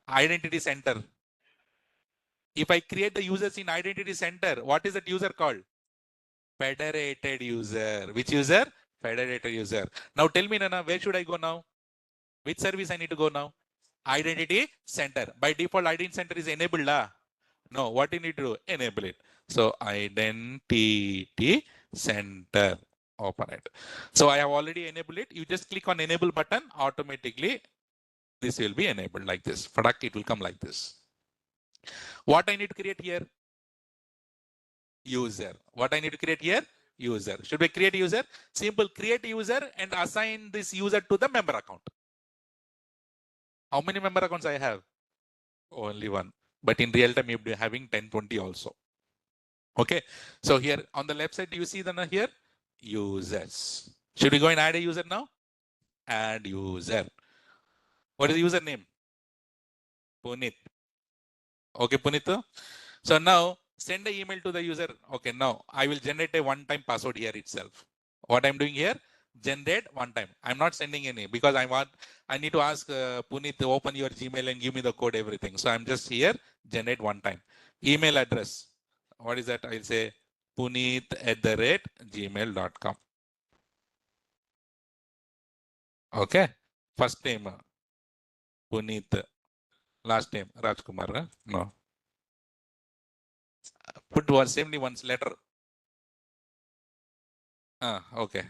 Speaker 1: Identity Center? If I create the users in Identity Center, what is that user called? Federated user. Which user? Federated user. Now tell me, Nana, where should I go now? Which service I need to go now? Identity Center. By default, Identity Center is enabled. No, what you need to do? Enable it. So Identity Center. Open it. So I have already enabled it. You just click on enable button. Automatically, this will be enabled like this. Product, it will come like this. What I need to create here? User. What I need to create here? User. Should we create user? Simple, create user and assign this user to the member account. How many member accounts I have? Only one. But in real time, you'll be having 10, 20 also. Okay. So here on the left side, do you see the here? Users. Should we go and add a user now? Add user. What is the user name? Punit. Okay, Punit. So now send an email to the user. Okay, now I will generate a one-time password here itself. What I'm doing here, generate one time. I'm not sending any because I need to ask Punit to open your Gmail and give me the code, everything. So I'm just here, generate one time. Email address. What is that? I'll say punit@gmail.com. Okay. First name, Punit. Last name, Rajkumar. No. Put only one letter. Okay.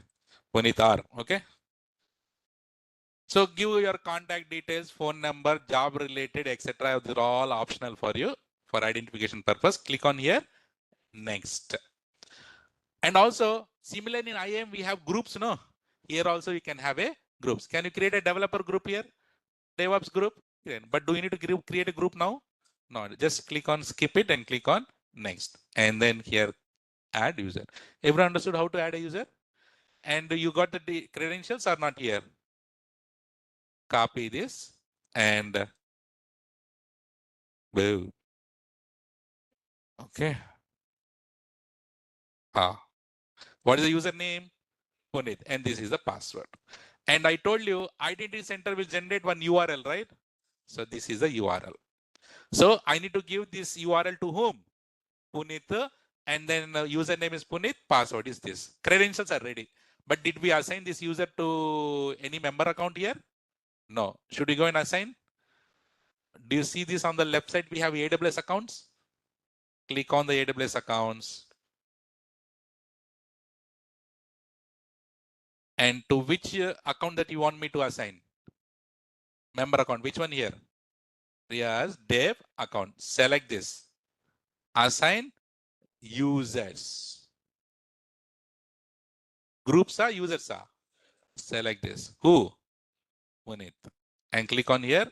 Speaker 1: Punit R. Okay. So give your contact details, phone number, job related, etc. They're all optional for you for identification purpose. Click on here. Next. And also, similarly in IAM, we have groups, no? Here also you can have a groups. Can you create a developer group here? DevOps group? But do you need to create a group now? No, just click on skip it and click on next. And then here, add user. Everyone understood how to add a user? And you got the credentials or not here? Copy this and boom. Okay. What is the username? Punit. And this is the password. And I told you Identity Center will generate one URL, right? So this is the URL. So I need to give this URL to whom? Punit. And then username is Punit. Password is this. Credentials are ready. But did we assign this user to any member account here? No. Should we go and assign? Do you see this on the left side? We have AWS accounts. Click on the AWS accounts. And to which account that you want me to assign? Member account. Which one here? Riya's dev account. Select this. Assign users. Groups are users are. Select this. Who? Punit. And click on here.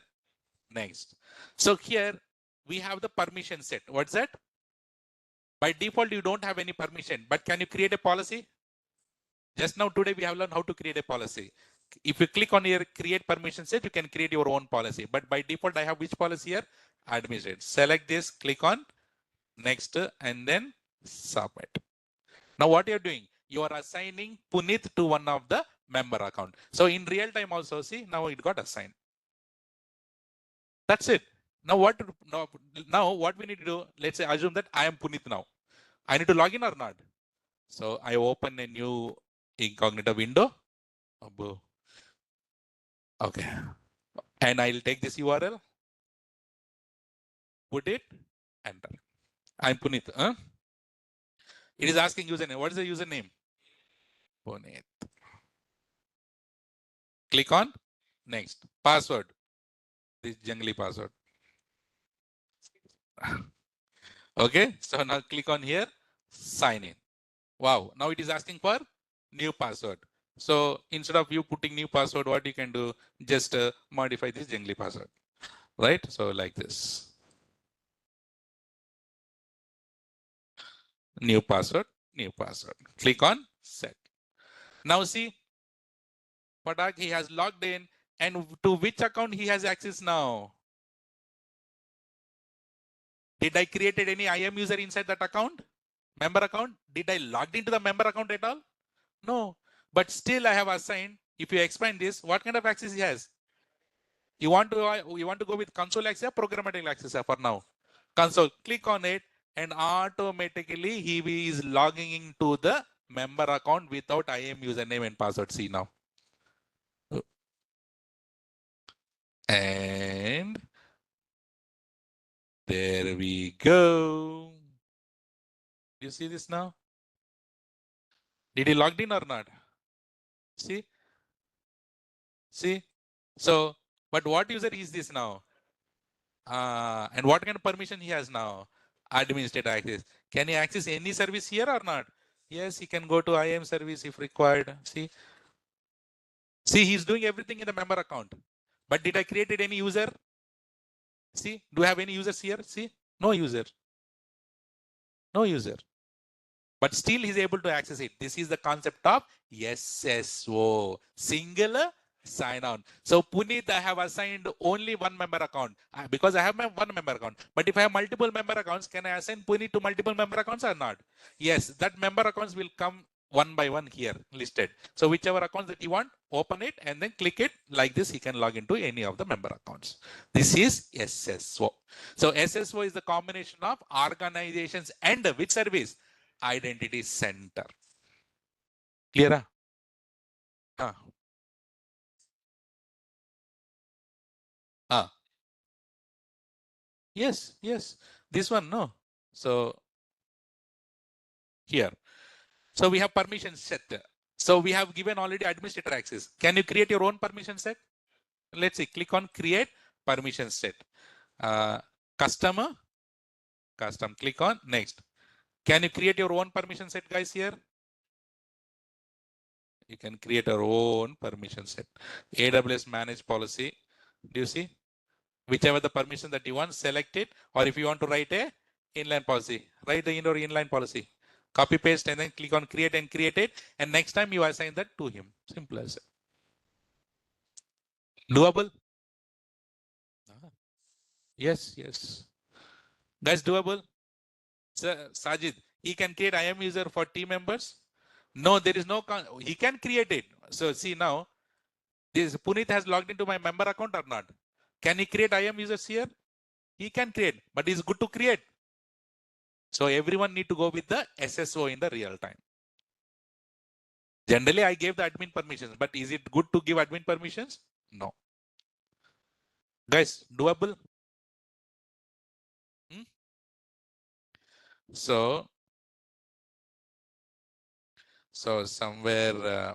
Speaker 1: Next. So here we have the permission set. What's that? By default, you don't have any permission, but can you create a policy? Just now today we have learned how to create a policy. If you click on here, create permission set, you can create your own policy. But by default, I have which policy here? Administrate. Select this, click on next, and then submit. Now what you're doing? You are assigning Punit to one of the member account. So in real time also, see, now it got assigned. That's it. Now what we need to do, let's say assume that I am Punit now. I need to log in or not? So I open a new incognito window. Okay. And I'll take this URL, put it, enter. I'm Punit. It is asking username. What is the username? Punit. Click on next. Password. This jungly password. Okay. So now click on here. Sign in. Wow. Now it is asking for new password. So instead of you putting new password, what you can do, just modify this jungly password. Right? So like this. New password, new password. Click on set. Now see, Patak, he has logged in, and to which account he has access now? Did I created any IAM user inside that account? Member account? Did I logged into the member account at all? No. But still I have assigned, if you expand this, what kind of access he has? You want to go with console access or programmatic access for now? Console, click on it, and automatically he is logging into the member account without IAM username and password. See now. And there we go. You see this now? Did he logged in or not? See? See? So, but what user is this now? And what kind of permission he has now? Administrator access. Can he access any service here or not? Yes, he can go to IAM service if required. See? See, he's doing everything in the member account. But did I created any user? See, do I have any users here? See, no user. No user. But still he's able to access it. This is the concept of SSO, singular sign-on. So Puneet, I have assigned only one member account because I have my one member account. But if I have multiple member accounts, can I assign Puneet to multiple member accounts or not? Yes, that member accounts will come one by one here listed. So whichever accounts that you want, open it and then click it like this. He can log into any of the member accounts. This is SSO. So SSO is the combination of organizations and which service? Identity center. Clear? Yes, yes. This one, no. So here. So we have permission set. So we have given already administrator access. Can you create your own permission set? Let's see. Click on create permission set. Customer, custom. Click on next. Can you create your own permission set, guys? Here you can create your own permission set. AWS manage policy. Do you see? Whichever the permission that you want, select it. Or if you want to write a inline policy, write the inline policy. Copy paste and then click on create and create it. And next time you assign that to him. Simple as it. Doable? Yes, yes. Guys, doable? Sajid, he can create IAM user for team members? No, there is no, he can create it. So see now, this Puneet has logged into my member account or not? Can he create IAM users here? He can create, but it's good to create. So everyone need to go with the SSO in the real time. Generally, I gave the admin permissions, but is it good to give admin permissions? No. Guys, doable? So somewhere,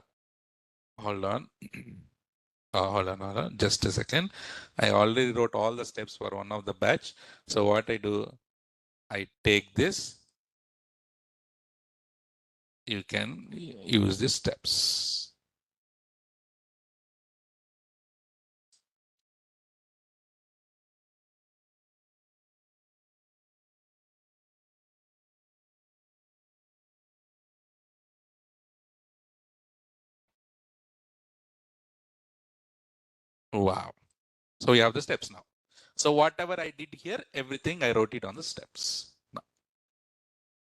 Speaker 1: hold on. Hold on, just a second. I already wrote all the steps for one of the batch. So what I do, I take this. You can use these steps. Wow. So we have the steps now. So whatever I did here, everything I wrote it on the steps. Now.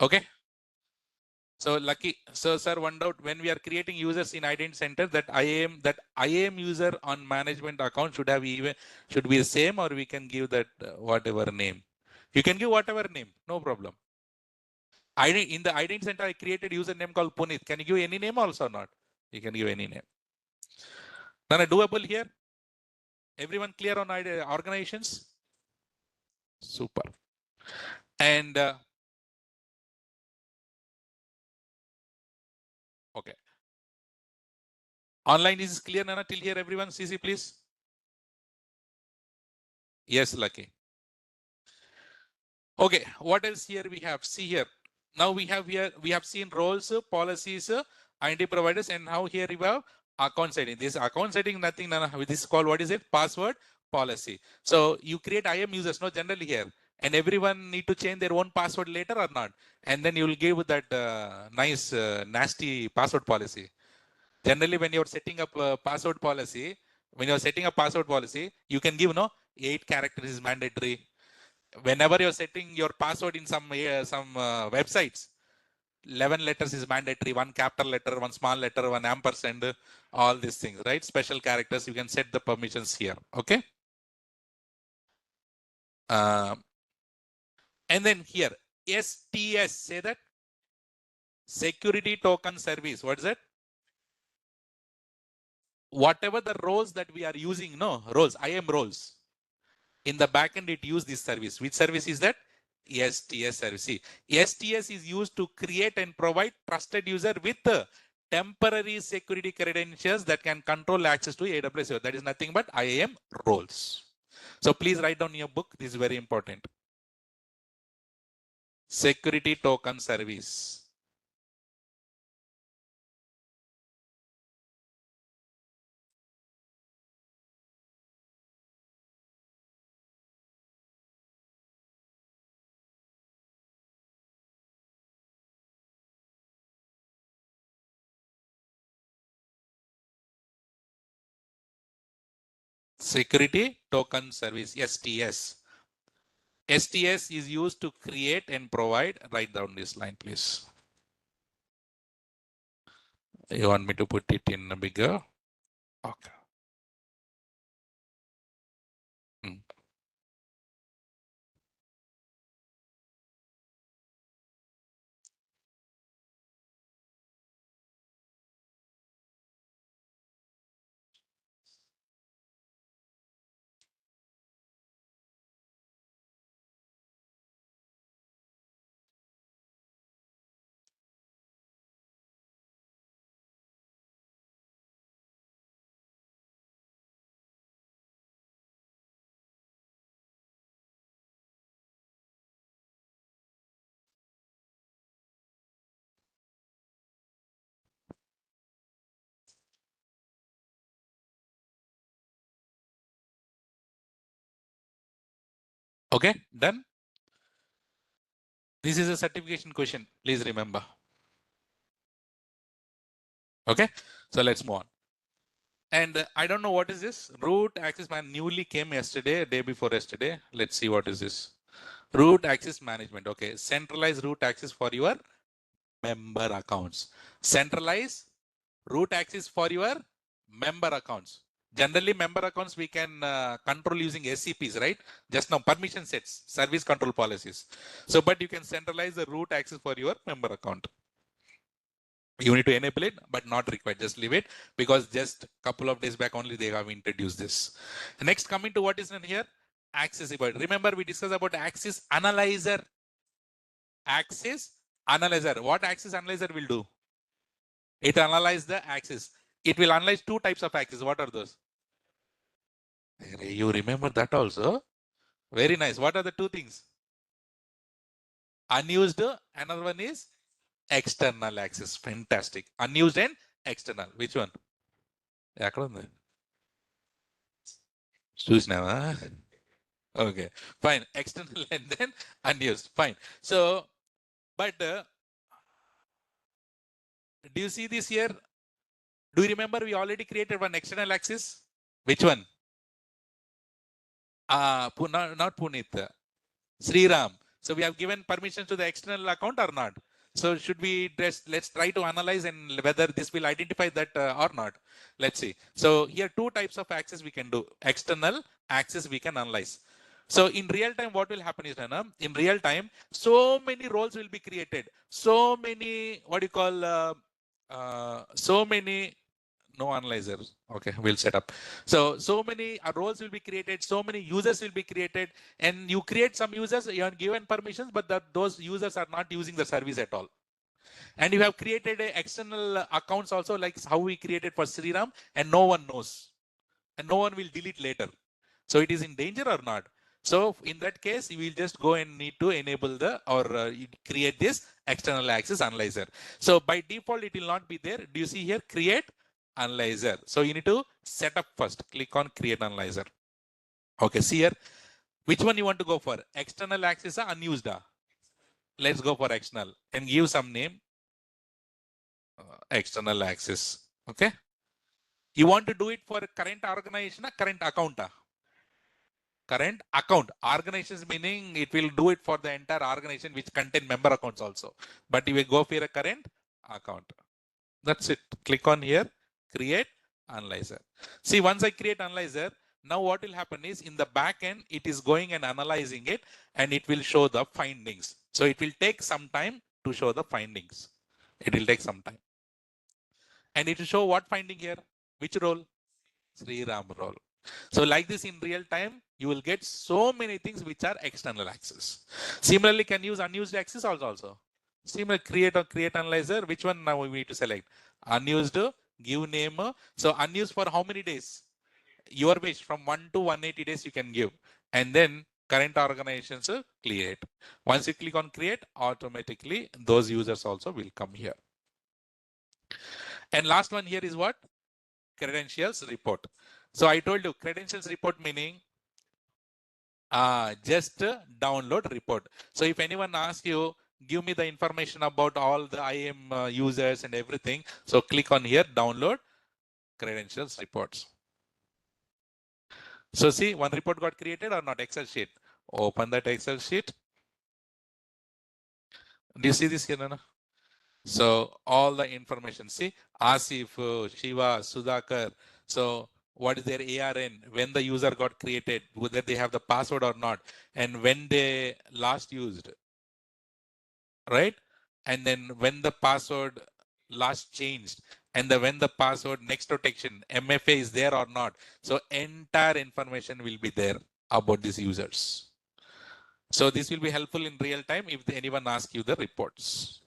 Speaker 1: Okay. So lucky. So sir, one doubt, when we are creating users in Identity Center, that IAM user on management account should be the same, or we can give that whatever name. You can give whatever name, no problem. In the Identity Center, I created username called Puneet. Can you give any name also or not? You can give any name. Then doable here. Everyone clear on organizations? Super. And okay. Online is clear, Nana, till here, everyone. CC, please. Yes, Lucky. Okay, what else here we have? See here. Now we have seen roles, policies, identity providers, and now here we have account setting. This account setting, nothing, Nana. This is called, what is it? Password policy. So you create IAM users, no, generally here. and everyone need to change their own password later or not? And then you will give that nice, nasty password policy. Generally, when you're setting up a password policy, you can give 8 characters is mandatory. Whenever you're setting your password in some websites, 11 letters is mandatory, 1 capital letter, 1 small letter, 1 ampersand, all these things, right? Special characters, you can set the permissions here. Okay. And then here, STS, say that. Security token service. What is that? Whatever the roles that we are using, IAM roles. In the backend, it use this service. Which service is that? STS service. See, STS is used to create and provide trusted user with temporary security credentials that can control access to AWS. That is nothing but IAM roles. So please write down in your book. This is very important. Security token service. Security token service, STS. STS is used to create and provide. Write down this line, please. You want me to put it in a bigger? Okay. Okay, done. This is a certification question. Please remember. Okay, so let's move on. And I don't know what is this. Root access man newly came yesterday, day before yesterday. Let's see what is this. Root access management. Okay, centralize root access for your member accounts. Centralize root access for your member accounts. Generally, member accounts we can control using SCPs, right? Just now, permission sets, service control policies. So, but you can centralize the root access for your member account. You need to enable it, but not required. Just leave it because just a couple of days back only they have introduced this. Next, coming to what is in here, accessible. Remember, we discussed about access analyzer. Access analyzer. What access analyzer will do? It analyzes the access. It will analyze 2 types of access. What are those? You remember that also? Very nice. What are the 2 things? Unused. Another one is external access. Fantastic. Unused and external. Which one? Okay, fine. External and then unused. Fine. So, but do you see this here? Do you remember we already created one external access? Which one? Not Punit. Sriram. So we have given permission to the external account or not? So should we just, let's try to analyze and whether this will identify that or not. Let's see. So here 2 types of access we can do. External access we can analyze. So in real time, what will happen is, in real time, so many roles will be created. So many, so many, no analyzer. Okay, we'll set up. So many roles will be created. So many users will be created. And you create some users, you are given permissions, but those users are not using the service at all. And you have created external accounts also, like how we created for Sriram, and no one knows. And no one will delete later. So it is in danger or not? So in that case, you will just go and need to enable create this external access analyzer. So by default, it will not be there. Do you see here? Create analyzer. So you need to set up first. Click on create analyzer. Okay, see here. Which one you want to go for? External access or unused? Let's go for external and give some name. External access. Okay. You want to do it for current organization or current account? Current account. Organizations meaning it will do it for the entire organization which contain member accounts also. But you will go for a current account. That's it. Click on here, create analyzer. See, once I create analyzer, now what will happen is in the back end, it is going and analyzing it and it will show the findings. So it will take some time to show the findings. It will take some time. And it will show what finding here? Which role? Sri Ram role. So like this in real time, you will get so many things which are external access. Similarly, can use unused access also. Similar create analyzer. Which one now we need to select? Unused, give name. So unused for how many days? Your wish from 1 to 180 days you can give. And then current organizations create. Once you click on create, automatically those users also will come here. And last one here is what? Credentials report. So I told you credentials report meaning just download report. So if anyone asks you, give me the information about all the IAM users and everything. So click on here, download credentials reports. So see, one report got created or not? Excel sheet. Open that Excel sheet. Do you see this here, Nana? So all the information, see, Asif, Shiva, Sudhakar. So what is their ARN, when the user got created, whether they have the password or not, and when they last used, right? And then when the password last changed, and when the password next protection, MFA is there or not. So entire information will be there about these users. So this will be helpful in real time if anyone asks you the reports.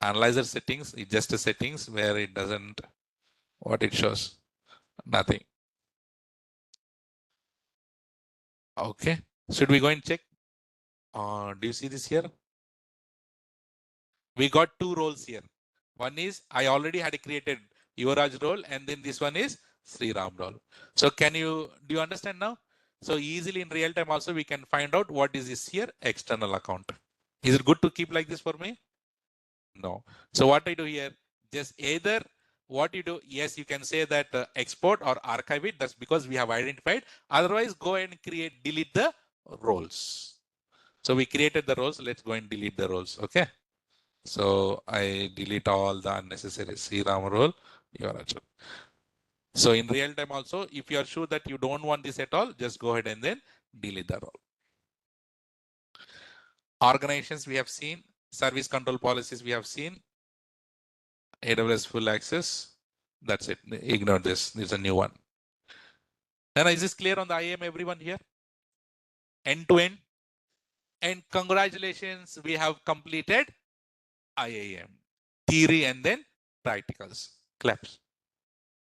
Speaker 1: Analyzer settings is just a settings where it doesn't, what it shows, nothing. Okay, should we go and check? Do you see this here? We got two roles here. One is I already had created Yuvraj role, and then this one is Sri Ram role. So do you understand now? So easily in real time also we can find out what is this here external account. Is it good to keep like this for me? No. So what I do here, just either what you do, yes, you can say that export or archive it. That's because we have identified. Otherwise, go and delete the roles. So we created the roles. Let's go and delete the roles. Okay. So I delete all the unnecessary Sri Ram role. So in real time also, if you are sure that you don't want this at all, just go ahead and then delete the role. Organizations we have seen, service control policies we have seen, AWS full access. That's it. Ignore this. This is a new one. Then is this clear on the IAM, everyone here? End to end. And congratulations, we have completed IAM. Theory and then practicals. Claps.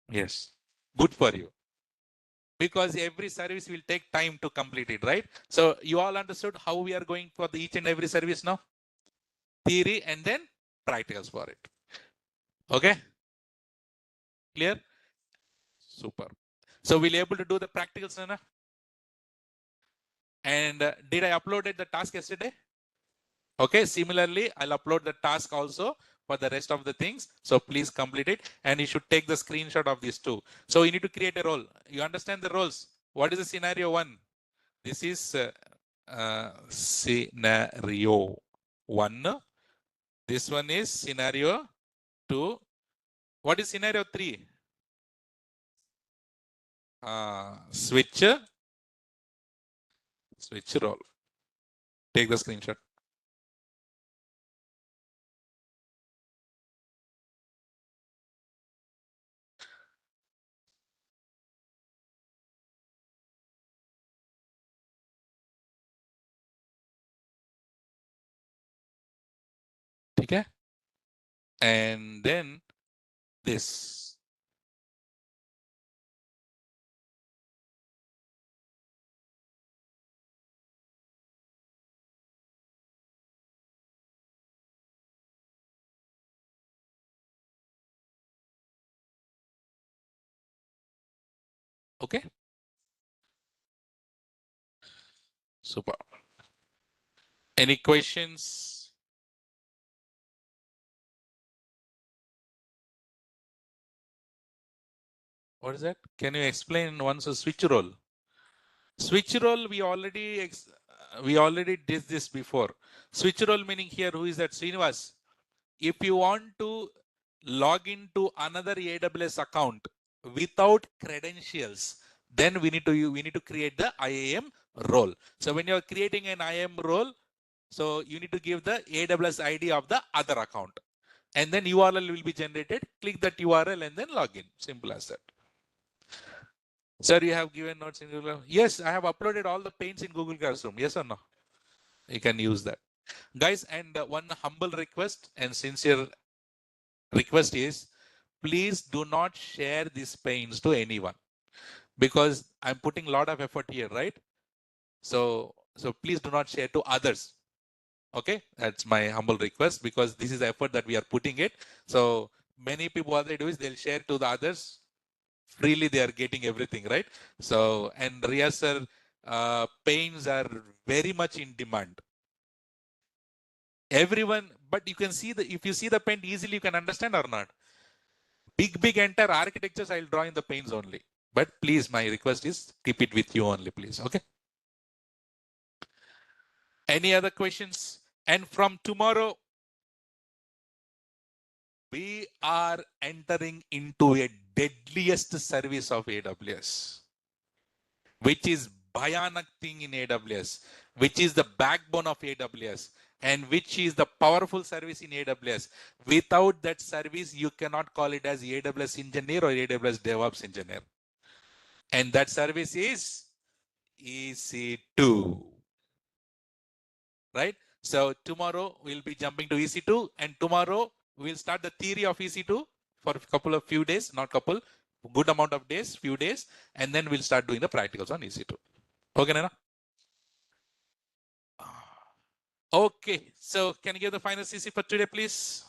Speaker 1: Yes. Good for you. Because every service will take time to complete it, right? So you all understood how we are going for each and every service now? Theory and then practicals for it. Okay? Clear? Super. So we'll able to do the practicals, Nana? And did I uploaded the task yesterday? Okay, similarly, I'll upload the task also for the rest of the things. So please complete it. And you should take the screenshot of these two. So you need to create a role. You understand the roles. What is the scenario one? This is scenario one. This one is scenario two. What is scenario three? Switch role. Take the screenshot. Okay. And then this. Okay. Super. Any questions? What is that? Can you explain once a switch role? Switch role, we already did this before. Switch role meaning here, who is that? Srinivas. If you want to log into another AWS account without credentials, then we need to create the IAM role. So when you're creating an IAM role, so you need to give the AWS ID of the other account, and then URL will be generated. Click that URL and then log in. Simple as that. Sir, you have given notes in Google. Yes, I have uploaded all the paints in Google Classroom. Yes or no? You can use that. Guys, and one humble request and sincere request is, please do not share these paints to anyone, because I'm putting a lot of effort here, right? So please do not share to others. Okay, that's my humble request, because this is the effort that we are putting it. So many people, what they do is they'll share to the others. Freely they are getting everything, right? So, and Riya sir, paints are very much in demand. Everyone, but you can see if you see the paint easily, you can understand or not. Big entire architectures I'll draw in the paints only. But please, my request is keep it with you only, please. Okay. Any other questions? And from tomorrow, we are entering into a deadliest service of AWS, which is Bhayanak thing in AWS, which is the backbone of AWS, and which is the powerful service in AWS. Without that service, you cannot call it as AWS engineer or AWS DevOps engineer. And that service is EC2. Right? So tomorrow we'll be jumping to EC2, and tomorrow we'll start the theory of EC2 for a few days, not couple, good amount of days, few days, and then we'll start doing the practicals on EC2. Okay, Nana? Okay, so can you give the final CC for today, please?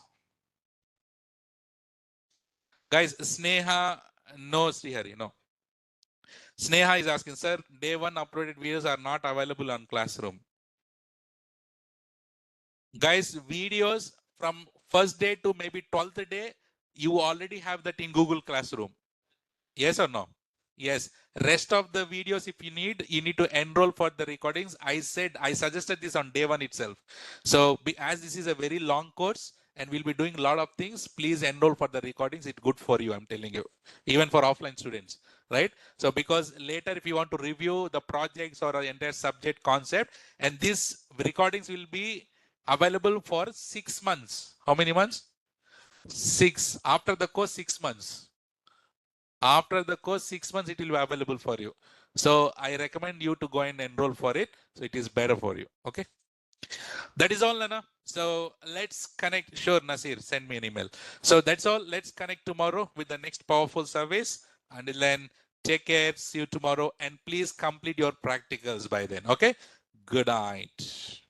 Speaker 1: Guys, Sneha, no, Srihari, no. Sneha is asking, sir, day one uploaded videos are not available on Classroom. Guys, videos from first day to maybe 12th day, you already have that in Google Classroom. Yes or no? Yes. Rest of the videos, if you need to enroll for the recordings. I suggested this on day one itself. So as this is a very long course and we'll be doing a lot of things, please enroll for the recordings. It's good for you, I'm telling you, even for offline students, right? So because later, if you want to review the projects or an entire subject concept, and these recordings will be available for 6 months. How many months? 6. After the course, 6 months. After the course, 6 months, it will be available for you. So I recommend you to go and enroll for it. So it is better for you. Okay. That is all, Nana. So let's connect. Sure, Nasir, send me an email. So that's all. Let's connect tomorrow with the next powerful service. Until then, take care. See you tomorrow. And please complete your practicals by then. Okay. Good night.